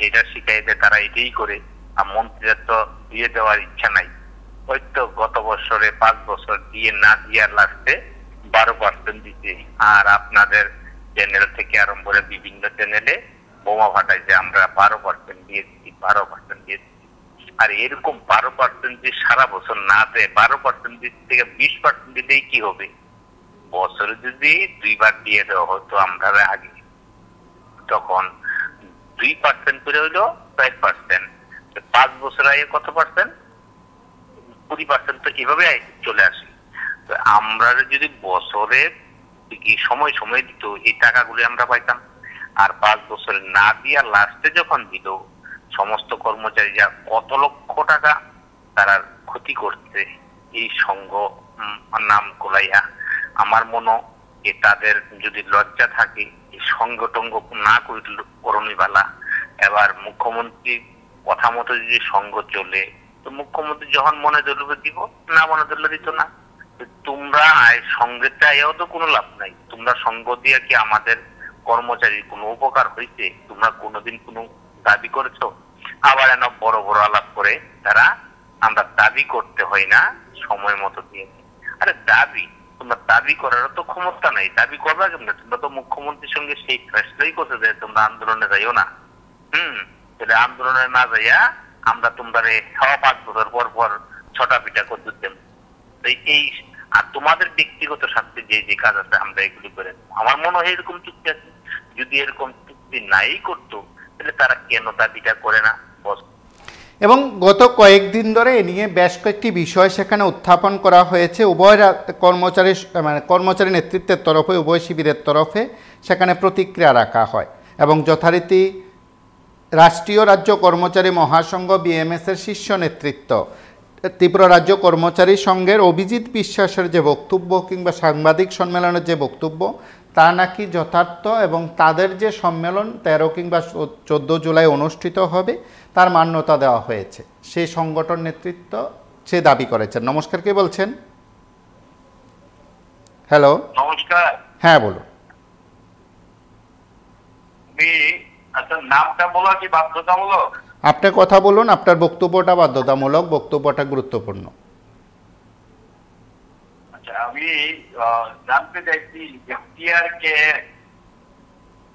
S7: যেটা শিখাই দেয় তারা এটাই করে, আর মন্ত্রীরা তো দিয়ে দেওয়ার ইচ্ছা নাই। হয়তো গত বছরে 5 বছর দিয়ে না দিয়ে লাস্টে 12% দিতে, আর আপনাদের চ্যানেল থেকে আরম্ভ করে বিভিন্ন চ্যানেলে বোমা ফাটায় যে আমরা 12% দিয়েছি, 12% দিয়েছি। আর এরকম 12% দিয়ে সারা বছর না দেয়, 12% থেকে 20% দিলেই কি হবে? বছরে যদি 2 বার দিয়ে দেওয়া হতো আমরা আগে, তখন 2% করে হইলো 5%, 5 বছর আগে কত পার্সেন্ট? 20% তো এভাবে চলে আসে। তো আমরা যদি বছরে সময় সময় দিত এই টাকাগুলো আমরা পাইতাম। আর 5 বছরে না দিয়া লাস্টে যখন দিল, সমস্ত কর্মচারী যা কত লক্ষ টাকা তারা ক্ষতি করছে এই সংঘ নাম কোলাইয়া। আমার মনে তাদের যদি লজ্জা থাকে, এই সংগঠন না করণী বালা। এবার মুখ্যমন্ত্রীর কথা মতো যদি সংঘ চলে, তো মুখ্যমন্ত্রী যখন মনে ধরবে দিব, না মনে ধরলে দিত না। তোমরা সঙ্গে চাইও তো কোনো লাভ নাই। তোমরা সঙ্গ দিয়ে কি আমাদের কর্মচারীর কোনো উপকার হয়েছে? তোমরা কোনোদিন কোনো দাবি করেছো? আবার এন বড় বড় আলাপ করে তারা আমরা দাবি করতে হয় না, সময় মতো দিয়েছি। আরে দাবি, তোমরা দাবি করারও তো ক্ষমতা নাই, দাবি করবা কেমনে? তোমরা তো মুখ্যমন্ত্রীর সঙ্গে সেই ফেসলাই করতে দেয় তোমরা আন্দোলনে যাইও না। তাহলে আন্দোলনে না যাইয়া আমরা তোমরা 5 বছর পর পর ছটা পিঠা করে দেব। এই আর তোমাদের ব্যক্তিগত স্বার্থে যে যে কাজ আছে আমরা এগুলি করে, আমার মনে হয় এরকম চুক্তি আছে। যদি এরকম চুক্তি নাই করতো তাহলে তারা কেন দাবিটা করে না?
S1: এবং গত কয়েকদিন ধরে এ নিয়ে বেশ কয়েকটি বিষয় সেখানে উত্থাপন করা হয়েছে। উভয় কর্মচারী নেতৃত্বের তরফে, উভয় শিবিরের তরফে সেখানে প্রতিক্রিয়া রাখা হয় এবং যথারীতি রাষ্ট্রীয় রাজ্য কর্মচারী মহাসংঘ বিএমএসের শীর্ষ নেতৃত্ব, ত্রিপুরা রাজ্য কর্মচারী সংঘের অভিজিৎ বিশ্বাসের যে বক্তব্য কিংবা সাংবাদিক সম্মেলনের যে বক্তব্য তা নাকি যথার্থ এবং তাদের যে সম্মেলন 13 কিংবা 14 জুলাই অনুষ্ঠিত হবে তার মান্যতা দেওয়া হয়েছে, সেই সংগঠন নেতৃত্ব সে দাবি করেছেন। নমস্কার, কে বলছেন? হ্যালো,
S2: নমস্কার।
S1: হ্যাঁ বলুন।
S2: আচ্ছা, নামটা বলা কি বাধ্যতামূলক?
S1: আপনি কথা বলুন, আপনার বক্তব্যটা বাধ্যতামূলক, বক্তব্যটা গুরুত্বপূর্ণ।
S2: আচ্ছা, আমি জানতে চাইছি যে টিআরকে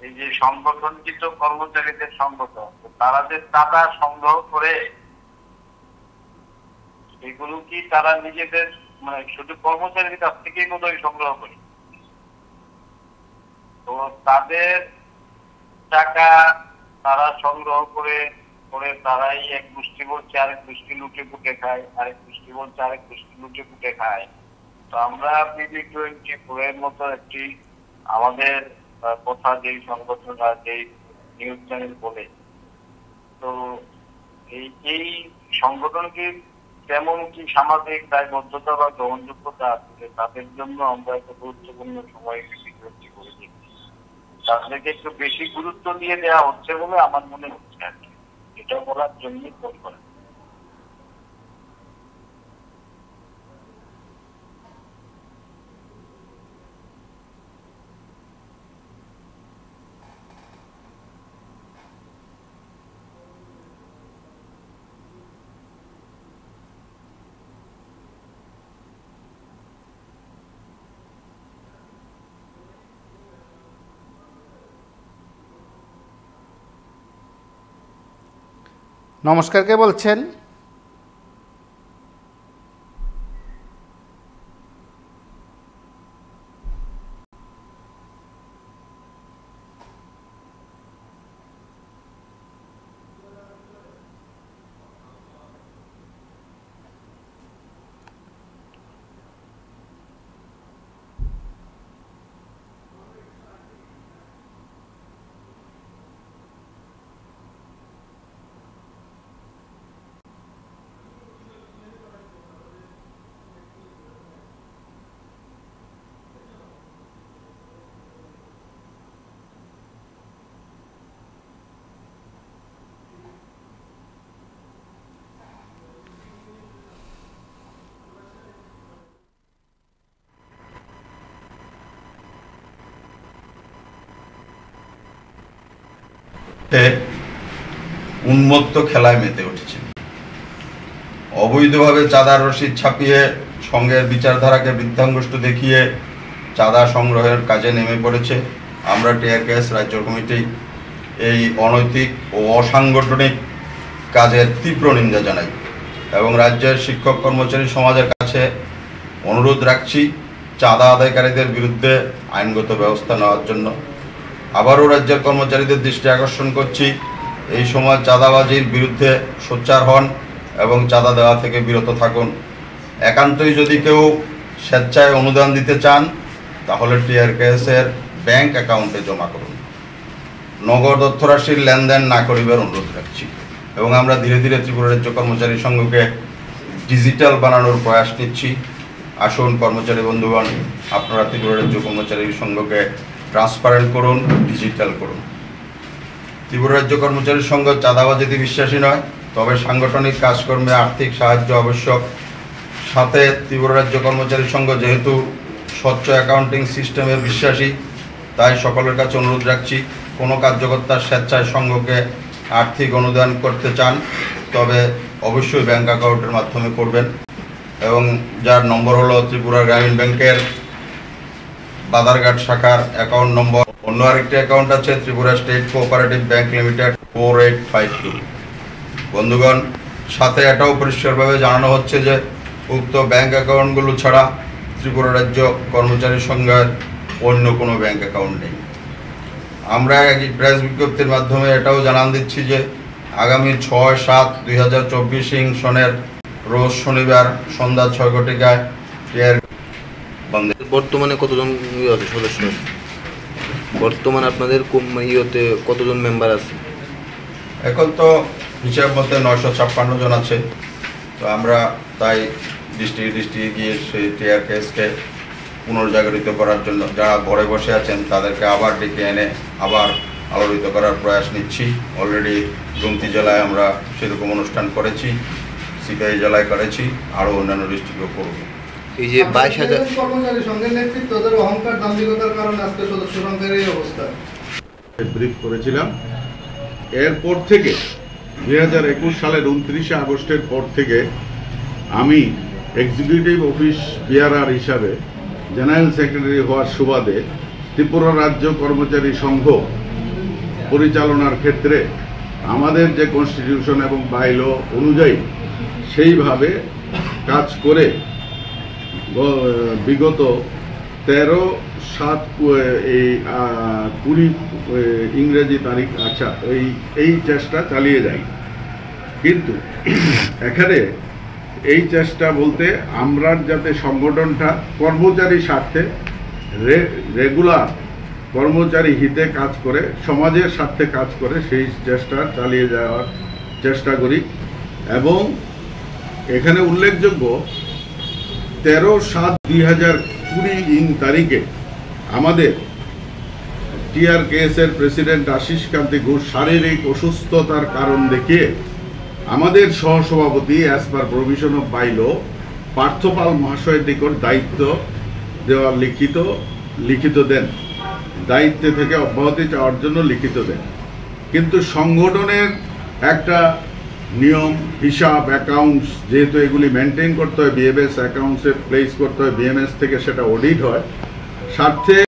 S2: এই যে সংগঠনকৃত কর্মচারীদের সংগঠন, তারা যে চাঁদা সংগ্রহ করে এগুলো কি তারা নিজেদের মানে শুধু কর্মচারীদের কাছ থেকেই বোধহয় সংগ্রহ করে? তো তাদের টাকা তারা সংগ্রহ করে তারাই এক গোষ্ঠী বলছে আরেক গোষ্ঠী লুটে পুটে খায়, আরেক গোষ্ঠী বলছে আরেক গোষ্ঠী লুটে পুটে খায়। তো আমরা BB24 এর মতো একটি আমাদের কথা যেই সংগঠনরা যেই নিউজ চ্যানেল বলে, তো এই সংগঠন কি তেমন কি সামাজিক দায়বদ্ধতা বা গ্রহণযোগ্যতা আছে? তাদের জন্য আমরা একটা গুরুত্বপূর্ণ সময় বিজ্ঞপ্তি করে দিচ্ছি, তাদেরকে একটু বেশি গুরুত্ব দিয়ে দেওয়া হচ্ছে বলে আমার মনে হচ্ছে আর কি। এটা বলার জন্যই ফোন করা।
S1: নমস্কার, কে বলছেন?
S6: উন্মত্ত খেলায় মেতে উঠেছে। অবৈধভাবে চাঁদার রসিদ ছাপিয়ে সংঘের বিচারধারাকে বৃদ্ধাঙ্গুষ্ঠ দেখিয়ে চাঁদা সংগ্রহের কাজে নেমে পড়েছে। আমরা টিআরকেএস রাজ্য কমিটি এই অনৈতিক ও অসাংগঠনিক কাজের তীব্র নিন্দা জানাই এবং রাজ্যের শিক্ষক কর্মচারী সমাজের কাছে অনুরোধ রাখছি চাঁদা আদায়কারীদের বিরুদ্ধে আইনগত ব্যবস্থা নেওয়ার জন্য। আবারও রাজ্যের কর্মচারীদের দৃষ্টি আকর্ষণ করছি, এই সময় চাঁদাবাজির বিরুদ্ধে সোচ্চার হন এবং চাঁদা দেওয়া থেকে বিরত থাকুন। একান্তই যদি কেউ স্বেচ্ছায় অনুদান দিতে চান তাহলে টিআরকেএসের ব্যাংক অ্যাকাউন্টে জমা করুন। নগদ অর্থরাশির লেনদেন না করিবার অনুরোধ রাখছি এবং আমরা ধীরে ধীরে ত্রিপুরা রাজ্য কর্মচারী সংঘকে ডিজিটাল বানানোর প্রয়াস নিচ্ছি। আসুন কর্মচারী বন্ধুগণ, আপনারা ত্রিপুরা রাজ্য কর্মচারী সংঘকে ট্রান্সপারেন্ট করুন, ডিজিটাল করুন। ত্রিপুরা রাজ্য কর্মচারী সংঘ চাঁদাবাজিতে বিশ্বাসী নয়, তবে সাংগঠনিক কাজকর্মে আর্থিক সাহায্য আবশ্যক। সাথে ত্রিপুরা রাজ্য কর্মচারী সংঘ যেহেতু স্বচ্ছ অ্যাকাউন্টিং সিস্টেমের বিশ্বাসী, তাই সকলের কাছে অনুরোধ রাখছি, কোনো কার্যকর্তা স্বেচ্ছায় সংঘকে আর্থিক অনুদান করতে চান তবে অবশ্যই ব্যাংক অ্যাকাউন্টের মাধ্যমে করবেন এবং যার নম্বর হলো ত্রিপুরা গ্রামীণ ব্যাংকের বাদারঘাট শাখার অ্যাকাউন্ট নম্বর। অন্য আরেকটি অ্যাকাউন্ট আছে Tripura state cooperative bank limited 4852। বন্ধুগণ, সাথে এটাও পরিষ্কারভাবে জানানো হচ্ছে যে উক্ত ব্যাংক অ্যাকাউন্টগুলো ছাড়া ত্রিপুরা রাজ্য কর্মচারী সংঘের অন্য কোনো ব্যাংক অ্যাকাউন্ট নেই। আমরা এক প্রেস বিজ্ঞপ্তির মাধ্যমে এটাও জানান দিচ্ছি যে আগামী 6/7/2024 সনের রোজ শনিবার সন্ধ্যা 6 ঘটিকায়
S8: বর্তমানে কতজন সদস্য আছে? বর্তমানে আপনাদের ইয়েতে কতজন মেম্বার আছে?
S6: এখন তো হিসাব মতে 956 জন আছে। তো আমরা তাই ডিস্ট্রিক্টে গিয়ে সেই টিআরকেএসকে পুনর্জাগরিত করার জন্য যারা ঘরে বসে আছেন তাদেরকে আবার ডেকে এনে আবার আলোড়িত করার প্রয়াস নিচ্ছি। অলরেডি গুমতি জেলায় আমরা সেরকম অনুষ্ঠান করেছি, সিপাহী জেলায় করেছি, আরও অন্যান্য ডিস্ট্রিক্টও করব।
S8: এই যে 22,000
S9: কর্মচারী সংঘের নেতৃত্ব তাদের অহংকার দাম্ভিকতার কারণে আজকে সদস্য সংখ্যার এই অবস্থা
S3: ব্রিফ করেছিলাম। এরপর থেকে 2021 সালের 29 আগস্টের পর থেকে আমি এক্সিকিউটিভ অফিস বিআরআর হিসাবে জেনারেল সেক্রেটারি হওয়ার সুবাদে ত্রিপুরা রাজ্য কর্মচারী সংঘ পরিচালনার ক্ষেত্রে আমাদের যে কনস্টিটিউশন এবং বাইল অনুযায়ী সেইভাবে কাজ করে বিগত 13/7/20 ইংরেজি তারিখ এই চেষ্টা চালিয়ে যাই। কিন্তু এখানে এই চেষ্টা বলতে আমরা যাতে সংগঠনটা কর্মচারী স্বার্থে রেগুলার কর্মচারী হিতে কাজ করে সমাজের স্বার্থে কাজ করে সেই চেষ্টা চালিয়ে যাওয়ার চেষ্টা করি। এবং এখানে উল্লেখযোগ্য 13/7/2020 তারিখে আমাদের টিআরকেএস-এর প্রেসিডেন্ট আশিস কান্তি ঘোষ শারীরিক অসুস্থতার কারণ দেখিয়ে আমাদের সহসভাপতি as per provision of bylaw Partha Pal মহাশয়ের নিকট দায়িত্ব দেওয়ার লিখিত দেন, দায়িত্বে থেকে অব্যাহতি চাওয়ার জন্য লিখিত দেন। কিন্তু সংগঠনের একটা নিয়ম, হিসাব, অ্যাকাউন্টস যেহেতু এগুলি মেনটেন করতে হয়, বিএমএস অ্যাকাউন্টসে প্লেস করতে হয়, বিএমএস থেকে সেটা অডিট হয়, স্বার্থে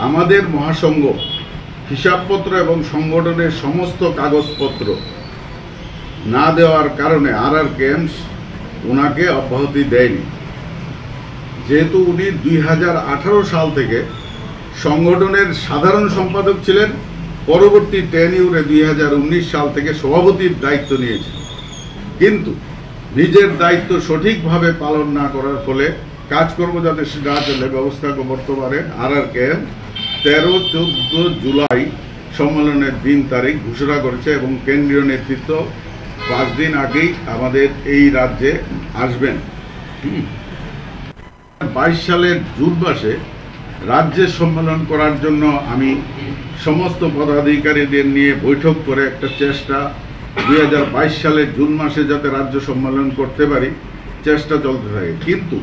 S3: আমাদের মহাসংঘ হিসাবপত্র এবং সংগঠনের সমস্ত কাগজপত্র না দেওয়ার কারণে RRKMS ওনাকে অব্যাহতি দেয়নি। যেহেতু উনি 2018 সাল থেকে সংগঠনের সাধারণ সম্পাদক ছিলেন, পরবর্তী টেনিউরে 2019 সাল থেকে সভাপতির দায়িত্ব নিয়েছেন, কিন্তু নিজের দায়িত্ব সঠিকভাবে পালন না করার ফলে কাজকর্ম যাতে না চলে ব্যবস্থা বর্তমানে RRKM 13-14 জুলাই সম্মেলনের দিন তারিখ ঘোষণা করেছে এবং কেন্দ্রীয় নেতৃত্ব 5 দিন আগেই আমাদের এই রাজ্যে আসবেন। 22 সালের জুন মাসে রাজ্যের সম্মেলন করার জন্য আমি সমস্ত পদাধিকারীদের নিয়ে বৈঠক করে একটা চেষ্টা 2022 সালের জুন মাসে যাতে রাজ্য সম্মেলন করতে পারি চেষ্টা চলতে থাকে। কিন্তু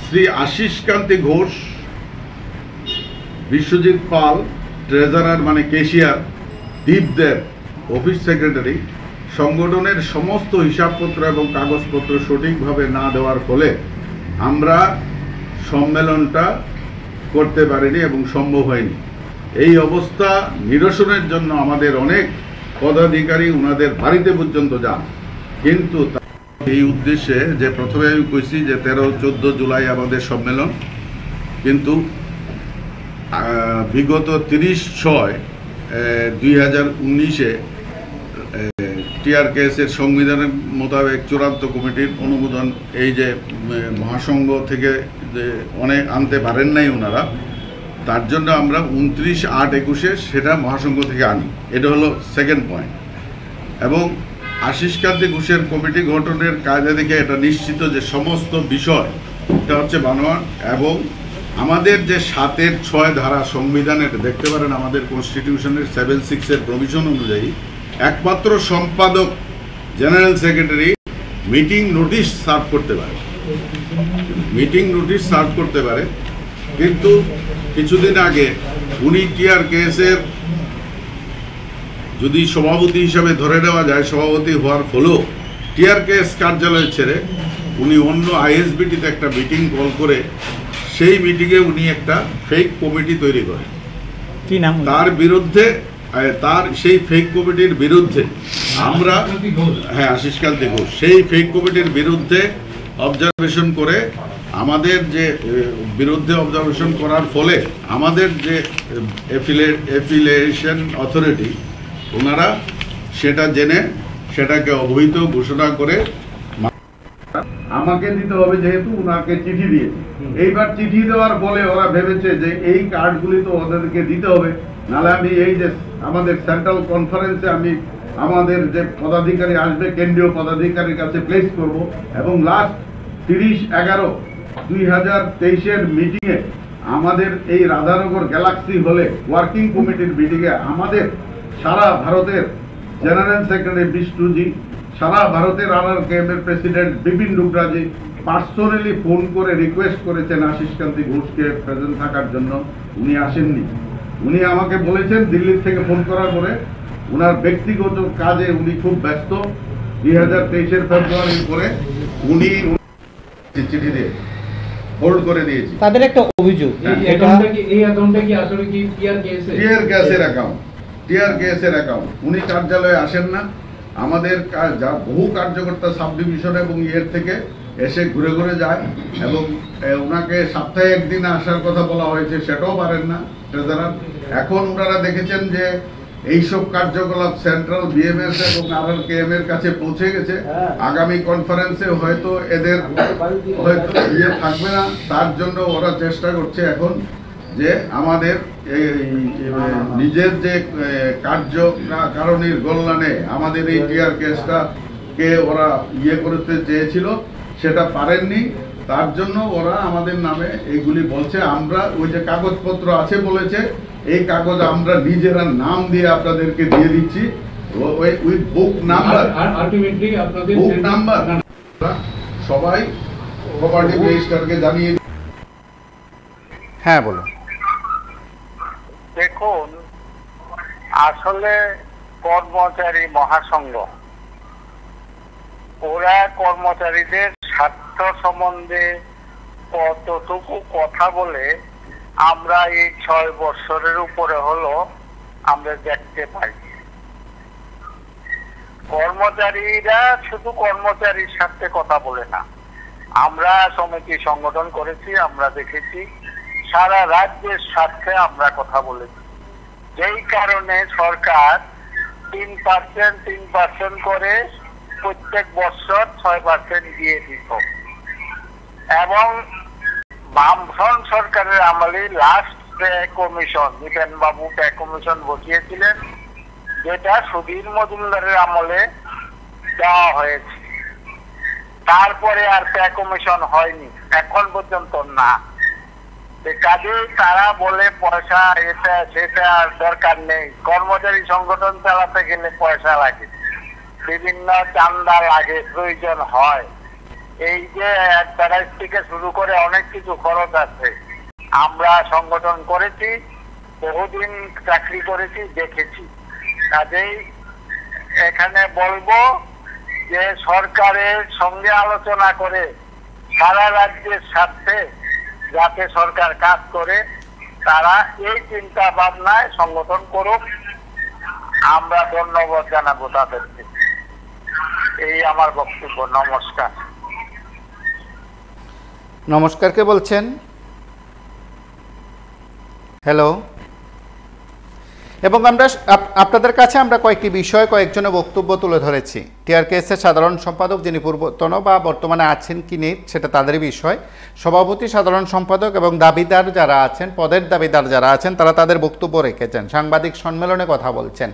S3: শ্রী আশিস কান্তি ঘোষ, বিশ্বজিৎ পাল ট্রেজারার মানে কেশিয়ার, দীপদেব অফিস সেক্রেটারি সংগঠনের সমস্ত হিসাবপত্র এবং কাগজপত্র সঠিকভাবে না দেওয়ার ফলে আমরা সম্মেলনটা করতে পারিনি এবং সম্ভব হয়নি। এই অবস্থা নিরসনের জন্য আমাদের অনেক পদাধিকারী ওনাদের বাড়িতে পর্যন্ত যান। কিন্তু এই উদ্দেশ্যে যে প্রথমে আমি কইছি যে 13-14 জুলাই আমাদের সম্মেলন, কিন্তু বিগত 30/6/2019 টিআরকেএস-এর সংবিধানের মোতাবেক চূড়ান্ত কমিটির অনুমোদন এই যে মহাসংঘ থেকে যে অনেক আনতে পারেন নাই ওনারা, তার জন্য আমরা 29/8/21 সেটা মহাসংঘ থেকে আনি। এটা হলো সেকেন্ড পয়েন্ট। এবং আশিস কান্তি ঘোষের কমিটি গঠনের কায়দা দেখে এটা নিশ্চিত যে সমস্ত বিষয় এটা হচ্ছে বানোয়াট। এবং আমাদের যে 7-6 ধারা সংবিধানের দেখতে পারেন, আমাদের কনস্টিটিউশনের 7-6 প্রভিশন অনুযায়ী একমাত্র সম্পাদক general secretary meeting notice serve করতে পারে, কিন্তু কিছুদিন আগে উনি টিআরকেএস-এর যদি সভাপতি হিসাবে ধরে নেওয়া যায়, সভাপতি হওয়ার ফলেও টিআরকেএস কার্যালয় ছেড়ে উনি অন্য আইএসবিটিতে একটা মিটিং কল করে সেই মিটিংয়ে উনি একটা ফেক কমিটি তৈরি করেন। কি নাম? তার বিরুদ্ধে, তার সেই ফেক কমিটির বিরুদ্ধে আমরা, হ্যাঁ আশিস কান্তি ঘোষ, সেই ফেক কমিটির বিরুদ্ধে অবজারভেশন করে আমাদের যে বিরুদ্ধে অবজারভেশন করার ফলে আমাদের যে অ্যাফিলিয়েশন অথরিটি ওনারা সেটা জেনে সেটাকে অবৈধ ঘোষণা করে আমাকে দিতে হবে, যেহেতু উনাকে চিঠি দিয়েছে। এইবার চিঠি দেওয়ার ফলে ওরা ভেবেছে যে এই কার্ডগুলি তো ওদেরকে দিতে হবে, নাহলে আমি এই যে আমাদের সেন্ট্রাল কনফারেন্সে আমি আমাদের যে পদাধিকারী আসবে কেন্দ্রীয় পদাধিকারীর কাছে প্লেস করব, এবং লাস্ট 30/11/2023 মিটিংয়ে আমাদের এই রাধানগর গ্যালাক্সি হলে ওয়ার্কিং কমিটির মিটিংয়ে আমাদের সারা ভারতের জেনারেল সেক্রেটারি বিষ্ণুজি, সারা ভারতের RRKM এর প্রেসিডেন্ট বিপিন ডুগরাজি পার্সোনালি ফোন করে রিকোয়েস্ট করেছেন আশিস কান্তি ঘোষকে প্রেজেন্ট থাকার জন্য। উনি আসেননি। উনি আমাকে বলেছেন দিল্লি থেকে ফোন করার পরে উনার ব্যক্তিগত কাজে উনি খুব ব্যস্ত। 2023 ফেব্রুয়ারির পরে উনি চিঠি দিয়ে হোল্ড করে দিয়েছি।
S10: তাদের একটা অভিযোগ,
S5: এই অ্যাকাউন্টটা কি আসলে কি টিআর
S3: গ্যাসের অ্যাকাউন্ট। উনি কার্যালয়ে আসেন না। আমাদের বহু কার্যকর্তা সাব ডিভিশন এবং ইয়ের থেকে এসে ঘুরে ঘুরে যায়, এবং ওনাকে সপ্তাহে একদিন আসার কথা বলা হয়েছে, সেটাও পারেন না ট্রেজারার। এখন ওনারা দেখেছেন যে এইসব কার্যকলাপ সেন্ট্রাল BMS এবং RRKM এর কাছে পৌঁছে গেছে। আগামী কনফারেন্সে হয়তো এদের হয়তো ইয়ে থাকবে না, তার জন্য ওরা চেষ্টা করছে এখন যে আমাদের নিজের যে কারণের কল্যাণে আমাদের এই টিআর কেসটাকে ওরা ইয়ে করতে চেয়েছিল, সেটা পারেননি। তার জন্য ওরা আমাদের নামে এইগুলি বলছে। আমরা ওই যে কাগজপত্র আছে বলেছে, এই কাগজ আমরা নিজেরা নাম দিয়ে আপনাদেরকে দিয়ে দিচ্ছি, ওই বুক নাম্বার সবাই কোঅপারেটিভ রেজিস্ট্রারকে জানিয়ে।
S1: হ্যাঁ বলুন।
S2: দেখুন, আসলে কর্মচারী মহাসংঘ ওরা কর্মচারীদের স্বার্থ সম্বন্ধে কতটুকু কথা বলে আমরা এই 6 বছরের উপরে হলো আমরা দেখতে পাই। কর্মচারীরা শুধু কর্মচারীর স্বার্থে কথা বলে না, আমরা সমিতি সংগঠন করেছি, আমরা দেখেছি সারা রাজ্যের স্বার্থে আমরা কথা বলেছি। যেই কারণে সরকার 3% করে প্রত্যেক বছর 6% দিয়ে দিত, এবং বামফ্রন্ট সরকারের আমলে লাস্ট পে কমিশন, বিপিন বাবু পে কমিশন বসিয়েছিলেন, যেটা সুধীর মজুমদারের আমলে দেওয়া হয়েছে। তারপরে আর পে কমিশন হয়নি এখন পর্যন্ত না। কাজেই তারা বলে পয়সা এটা সেটা আর দরকার নেই। কর্মচারী সংগঠন চালাতে গেলে পয়সা লাগে, বিভিন্ন চান্দা লাগে, প্রয়োজন হয়। এই যে প্যারাইজ থেকে শুরু করে অনেক কিছু খরচ আছে। আমরা সংগঠন করেছি, বহুদিন চাকরি করেছি, দেখেছি। কাজেই এখানে বলবো যে সরকারের সঙ্গে আলোচনা করে সারা রাজ্যের স্বার্থে যাতে সরকার কাজ করে, তারা এই চিন্তা ভাবনায় সংগঠন করুক। আমরা ধন্যবাদ জানাবো তাদেরকে। এই আমার বক্তব্য। নমস্কার।
S1: নমস্কার, কে বলছেন? হ্যালো। এবং আমরা আপনাদের কাছে আমরা কয়েকটি বিষয়, কয়েকজনের বক্তব্য তুলে ধরেছি। টিআরকেএসের সাধারণ সম্পাদক যিনি পূর্বতন বা বর্তমানে আছেন কি নেই সেটা তাদেরই বিষয়। সভাপতি, সাধারণ সম্পাদক এবং দাবিদার যারা আছেন, পদের দাবিদার যারা আছেন, তারা তাদের বক্তব্য রেখেছেন, সাংবাদিক সম্মেলনে কথা বলছেন।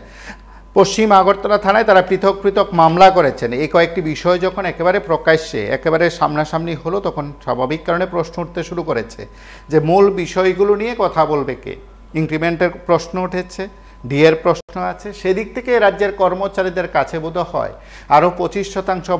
S1: পশ্চিম আগরতলা থানায় তারা পৃথক পৃথক মামলা করেছেন। এই কয়েকটি বিষয় যখন একেবারে প্রকাশ্যে, একেবারে সামনাসামনি হলো, তখন স্বাভাবিক কারণে প্রশ্ন উঠতে শুরু করেছে যে মূল বিষয়গুলো নিয়ে কথা বলবে কে। ইনক্রিমেন্টের প্রশ্ন উঠেছে, ডিএর প্রশ্ন আছে। সেদিক থেকে রাজ্যের কর্মচারীদের কাছে বোধ হয় আরও 25%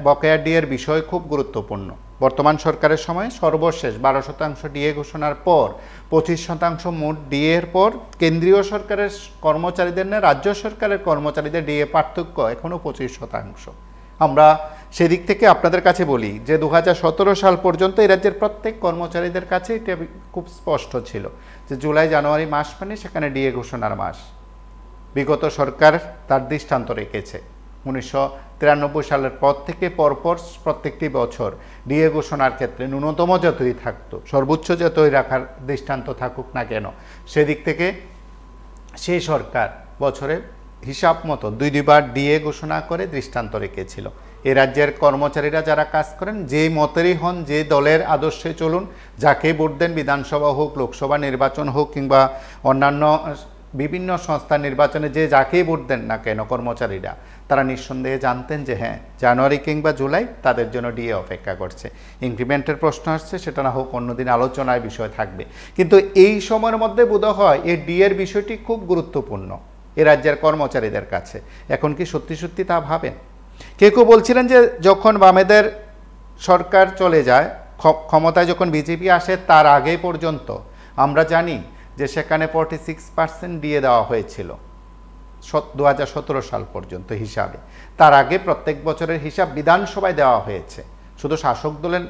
S1: বকেয়া ডিএর বিষয় খুব গুরুত্বপূর্ণ। বর্তমান সরকারের সময় সর্বশেষ 12% ডিএ ঘোষণার পর 25% মোট ডিএর পর কেন্দ্রীয় সরকারের কর্মচারীদের না রাজ্য সরকারের কর্মচারীদের ডিএ পার্থক্য এখনও 25%। আমরা সেদিক থেকে আপনাদের কাছে বলি যে 2017 সাল পর্যন্ত এই রাজ্যের প্রত্যেক কর্মচারীদের কাছে এটা খুব স্পষ্ট ছিল যে জুলাই জানুয়ারি মাস মানে সেখানে ডিএ ঘোষণার মাস। বিগত সরকার তার দৃষ্টান্ত রেখেছে। 1993 সালের পর থেকে পরপর প্রত্যেকটি বছর ডিএ ঘোষণার ক্ষেত্রে ন্যূনতম যতই থাকতো, সর্বোচ্চ যতই রাখার দৃষ্টান্ত থাকুক না কেন, সেদিক থেকে সেই সরকার বছরে হিসাব মতো দুইবার ডিএ ঘোষণা করে দৃষ্টান্ত রেখেছিল। এ রাজ্যের কর্মচারীরা যারা কাজ করেন, যে মতেরই হন, যে দলের আদর্শে চলুন, যাকে ভোট দেন, বিধানসভা হোক, লোকসভা নির্বাচন হোক কিংবা অন্যান্য বিভিন্ন সংস্থা নির্বাচনে যে যাকেই ভোট দেন না কেন কর্মচারীরা, তারা নিঃসন্দেহে জানতেন যে হ্যাঁ, জানুয়ারি কিংবা জুলাই তাদের জন্য ডিএ অপেক্ষা করছে। ইনক্রিমেন্টের প্রশ্ন আসছে, সেটা না হোক অন্যদিন আলোচনার বিষয় থাকবে, কিন্তু এই সময়ের মধ্যে বোধ হয় এই ডিএর বিষয়টি খুব গুরুত্বপূর্ণ এ রাজ্যের কর্মচারীদের কাছে। এখন কি সত্যি সত্যি তা ভাবেন? কেউ কেউ বলছিলেন যে যখন বামেদের সরকার চলে যায়, ক্ষমতায় যখন বিজেপি আসে, তার আগে পর্যন্ত আমরা জানি যে সেখানে 46% ডিএ দেওয়া হয়েছিল 2017 সাল পর্যন্ত হিসাবে। তার আগে প্রত্যেক বছরের হিসাব বিধানসভায় দেওয়া হয়েছে। শুধু শাসক দলের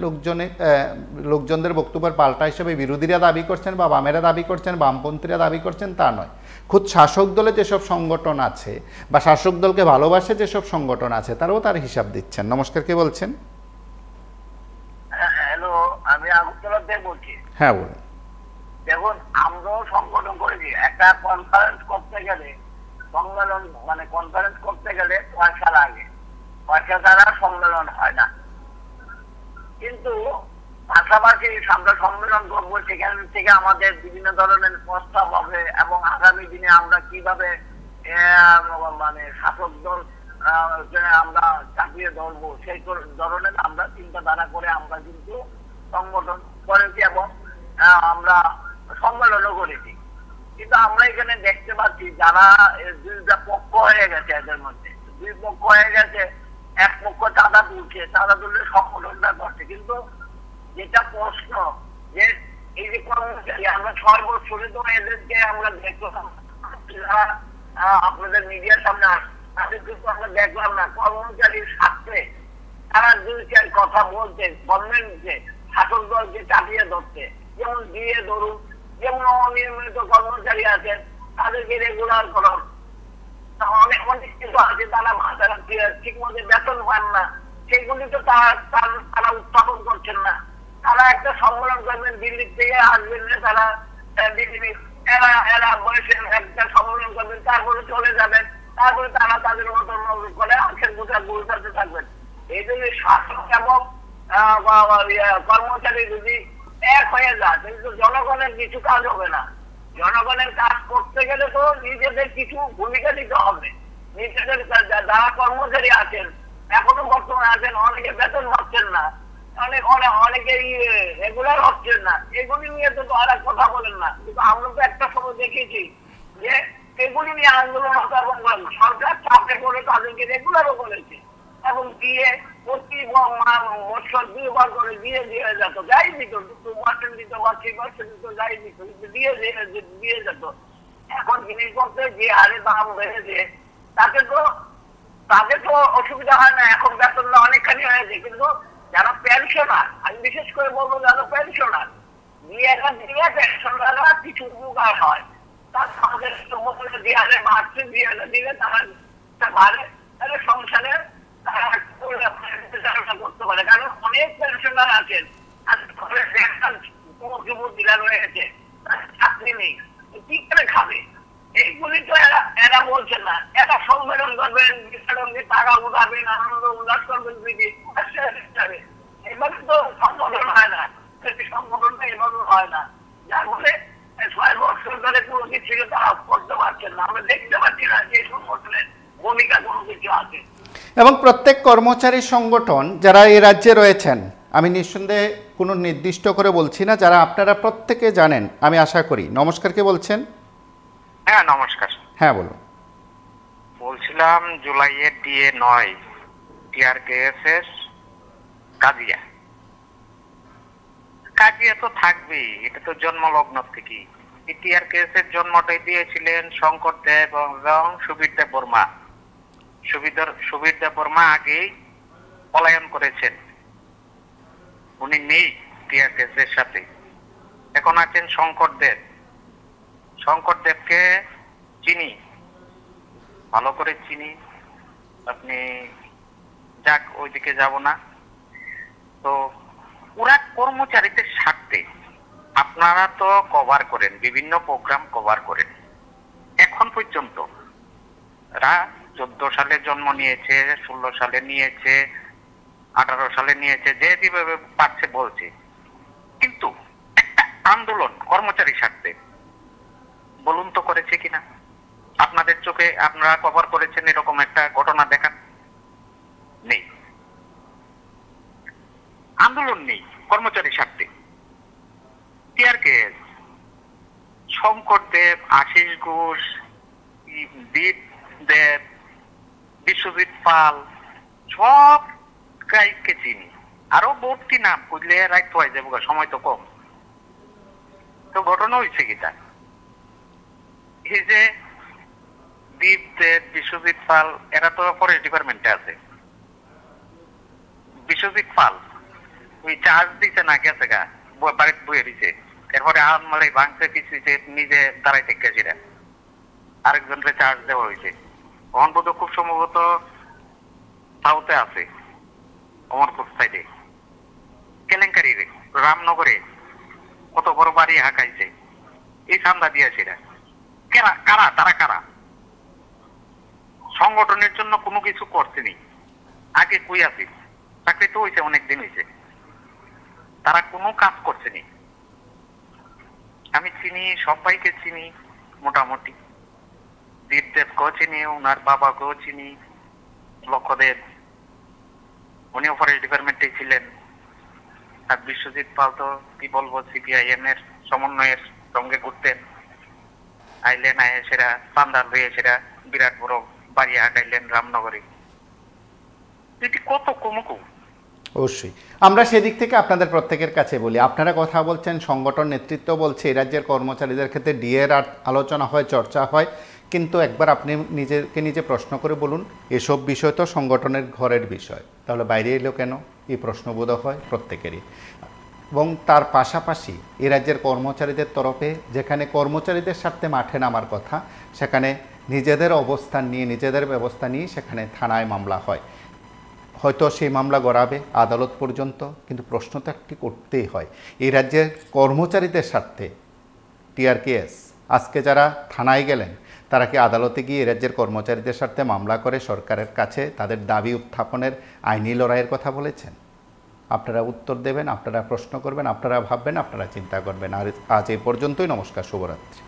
S1: লোকজনদের বক্তব্যের পাল্টা হিসেবে বিরোধীরা দাবি করছেন বা বামেরা দাবি করছেন, বামপন্থীরা দাবি করছেন তা নয়। খুদ শাসক দলে যেসব সংগঠন আছে বা শাসক দলকে ভালোবাসে যেসব সংগঠন আছে, তারাও তার হিসাব দিচ্ছেন। নমস্কার, কে বলছেন?
S10: হ্যালো, আমি আগরতলা থেকে বলছি।
S1: হ্যাঁ বলুন।
S10: দেখুন, আমরাও সংগঠন করেছি। একটা কনফারেন্স করতে গেলে, সম্মেলন মানে কনফারেন্স করতে গেলে পয়সা লাগে, পয়সা ছাড়া সম্মেলন হয় না। কিন্তু পাশাপাশি আমরা সম্মেলন করবো, সেখান থেকে আমাদের বিভিন্ন ধরনের প্রস্তাব হবে এবং আগামী দিনে আমরা কিভাবে মানে শাসক দল আমরা চাপিয়ে ধরবো, সেই ধরনের আমরা চিন্তাধারা করে আমরা কিন্তু সংগঠন করেছি এবং আমরা সম্মেলনও করেছি। কিন্তু আমরা এখানে দেখতে পাচ্ছি যারা দুইটা পক্ষ হয়ে গেছে, এদের মধ্যে দুই পক্ষ হয়ে গেছে। এক পক্ষ চাঁদা তুলছে, চাঁদা তুললে সংগঠনটা করছে। কিন্তু যেটা প্রশ্ন, যে এই যে কর্মচারী, আমরা 6 বছরে তো এদেরকে আমরা দেখলাম, আপনাদের মিডিয়ার সামনে আসছে, তাদের কিন্তু আমরা দেখলাম না কর্মচারীর স্বার্থে তারা 2-4 কথা বলতে, গভর্নমেন্টকে শাসক দলকে চাপিয়ে ধরতে। যেমন দিয়ে ধরুন, যেমন অনিয়মিত কর্মচারী আছেন তাদেরকে রেগুলার করুন। অনেক কিছু আছে তারা ঠিক মতো বেতন পান না, সেগুলি তো তারা উত্থাপন করছেন না। তারা একটা সম্মেলন করবেন, দিল্লির থেকে আসবেন, তারা এরা বয়সে একটা সম্মেলন করবেন, তারপরে চলে যাবেন, তারপরে তারা তাদের মতো করে আখের বোঝা গুরুত্ব থাকবেন। এই জন্য শাসক এবং কর্মচারী যদি এক হয়ে যায়, কিন্তু জনগণের কিছু কাজ হবে না। জনগণের কাজ করতে গেলে তো নিজেদের কিছু ভূমিকা নিতে হবে। নিজেদের যারা কর্মচারী আছেন, এখনো বর্তমানে আছেন, অনেকে বেতন পাচ্ছেন না, অনেকে রেগুলার হচ্ছেন না, এগুলি নিয়ে তো আর কথা বলেন না। কিন্তু আমরা তো একটা সময় দেখেছি যে এগুলি নিয়ে আন্দোলন হতো এবং সরকার চাপে করে তাদেরকে রেগুলারও বলেছে এবং দিয়ে প্রতি বছর 2 বার করে দিয়ে যেত, যাই দিত, 2% দিত বা 3% দিত, যাই দিত, দিয়ে যেত। এখন জিনিসপত্র যে হারে দাম বেড়েছে, তাদের তো অসুবিধা হয় না, এখন বেতনটা অনেকখানি হয়েছে। কিন্তু যারা পেনশনার, আমি বিশেষ করে বলবো যারা পেনশনার, পেনশনাররা কিছু উপকার হয়, তার সমাজের যে হারে বাড়ছে, দিলে তারা বাড়ে, তাহলে সংসারে করতে পারে। কারণ অনেক পেনশনার আছেন, রয়েছে, চাকরি নেই, কি করে খাবে? এইগুলি তো এরা বলছেন না। এরা সম্মেলন করবেন, টাকা উঠাবেন, আনন্দ উল্লাস করবেন, এভাবে তো সংগঠন হয় না। সংগঠনটা এভাবে হয় না, যার ফলে 6 বছর ধরে কোনো কিছু তারা করতে পারছেন না। আমরা দেখতে পাচ্ছি না যে সংগঠনের ভূমিকা কোনো কিছু আছে।
S1: এবং প্রত্যেক কর্মচারী সংগঠন যারা এই রাজ্যে রয়েছেন, আমি নিঃসন্দেহে কোনো নির্দিষ্ট করে বলছি না, যারা আপনারা প্রত্যেকে জানেন আমি আশা করি। নমস্কার, কে বলছেন?
S7: হ্যাঁ নমস্কার।
S1: হ্যাঁ বলুন।
S7: বলছিলাম জুলাইয়ের ডিএ 9 টিআরকেএস কাজিয়া তো থাকবেই, এটা তো জন্মলগ্ন থেকেই। টিআরকেএস এর জন্মটাই দিয়েছিলেন শঙ্কর দেব এবং সুবীর দেব বর্মা। সুবীর দেব বর্মা আগেই পলায়ন করেছেন, উনি নেই টিআরকেএস এর সাথে। এখন আছেন শঙ্কর দেব। শঙ্কর দেবকে চিনি, ভালো করে চিনি, আপনি যাক ওইদিকে যাব না। তো ওরা কর্মচারীদের স্বার্থে আপনারা তো কভার করেন, বিভিন্ন প্রোগ্রাম কভার করেন, এখন পর্যন্ত
S2: এরা 14 সালে জন্ম নিয়েছে, 16 সালে নিয়েছে, 18 সালে নিয়েছে, যে যেভাবে পারছে বলছে। কিন্তু একটা আন্দোলন কর্মচারী স্বার্থে বলুন তো করেছে কিনা? আপনাদের চোখে আপনারা কভার করেছেন এরকম একটা ঘটনা দেখান? নেই। আন্দোলন নেই কর্মচারী স্বার্থে। টিআর কেস, শঙ্কর দেব, আশিস ঘোষ, দীপ দেব, বিশ্বজিৎ পাল, সব গায়ককে চিনি। আরো ভর্তি নাম করলে রাখতে হয় যাবো, সময় তো কম। তো ঘটনা হয়েছে কিটা, এই যে দীপ দেব, বিশ্বজিৎ পাল, এরা তো ফরেস্ট ডিপার্টমেন্টে আছে। বিশ্বজিৎ পাল ওই চার্জ দিতে না গেছে গা, বাড়িতে বয়ে দিছে, এরপরে আলমারি ভাঙতে পিছিয়ে নিজে দাঁড়াই থেকে সেটা আরেকজনকে চার্জ দেওয়া হয়েছে। অনবোধ খুব সম্ভবত সাউথে আছে, অমরপুর সাইডে। কেলেঙ্কারি রে রামনগরে কত বড় বাড়ি হাঁকাইছে এই চান্দা দিয়ে সেটা। কারা তারা? কারা? সংগঠনের জন্য কোনো কিছু করছেনি। আগে কই আছে, চাকরি তো হয়েছে, অনেকদিন হয়েছে, তারা কোনো কাজ করছেনি। আমি চিনি, সবাইকে চিনি মোটামুটি। দীপদেবকেও চিনি, ওনার বাবাকেও চিনি, লক্ষ্যদেব, উনিও ফরেস্ট ডিপার্টমেন্টে ছিলেন। আর বিশ্বজিৎ পাল তো কি বলবো, সিপিআইএম এর সমন্বয়ের সঙ্গে ঘুরতেন। আইলেন, আয় সেরা পান্ডার হয়ে সেরা বিরাট বড় বাড়ি হাঁটাইলেন রামনগরে। এটি কত কমকু।
S1: অবশ্যই আমরা সেদিক থেকে আপনাদের প্রত্যেকের কাছে বলি, আপনারা কথা বলছেন, সংগঠন নেতৃত্ব বলছে এই রাজ্যের কর্মচারীদের ক্ষেত্রে ডিএর আলোচনা হয়, চর্চা হয়, কিন্তু একবার আপনি নিজেকে নিজে প্রশ্ন করে বলুন, এসব বিষয় তো সংগঠনের ঘরের বিষয়, তাহলে বাইরে এলো কেন? এই প্রশ্নবোধ হয় প্রত্যেকেরই। এবং তার পাশাপাশি এই রাজ্যের কর্মচারীদের তরফে যেখানে কর্মচারীদের স্বার্থে মাঠে নামার কথা, সেখানে নিজেদের অবস্থান নিয়ে, নিজেদের ব্যবস্থা নিয়ে সেখানে থানায় মামলা হয়। হয়তো সেই মামলা গড়াবে আদালত পর্যন্ত, কিন্তু প্রশ্ন তো একটি করতেই হয়, এই রাজ্যের কর্মচারীদের স্বার্থে টিআর কেস আজকে যারা থানায় গেলেন, তারা কি আদালতে গিয়ে এই রাজ্যের কর্মচারীদের স্বার্থে মামলা করে সরকারের কাছে তাদের দাবি উত্থাপনের আইনি লড়াইয়ের কথা বলেছেন? আপনারা উত্তর দেবেন, আপনারা প্রশ্ন করবেন, আপনারা ভাববেন, আপনারা চিন্তা করবেন। আর আজ এই পর্যন্তই। নমস্কার, শুভরাত্রি।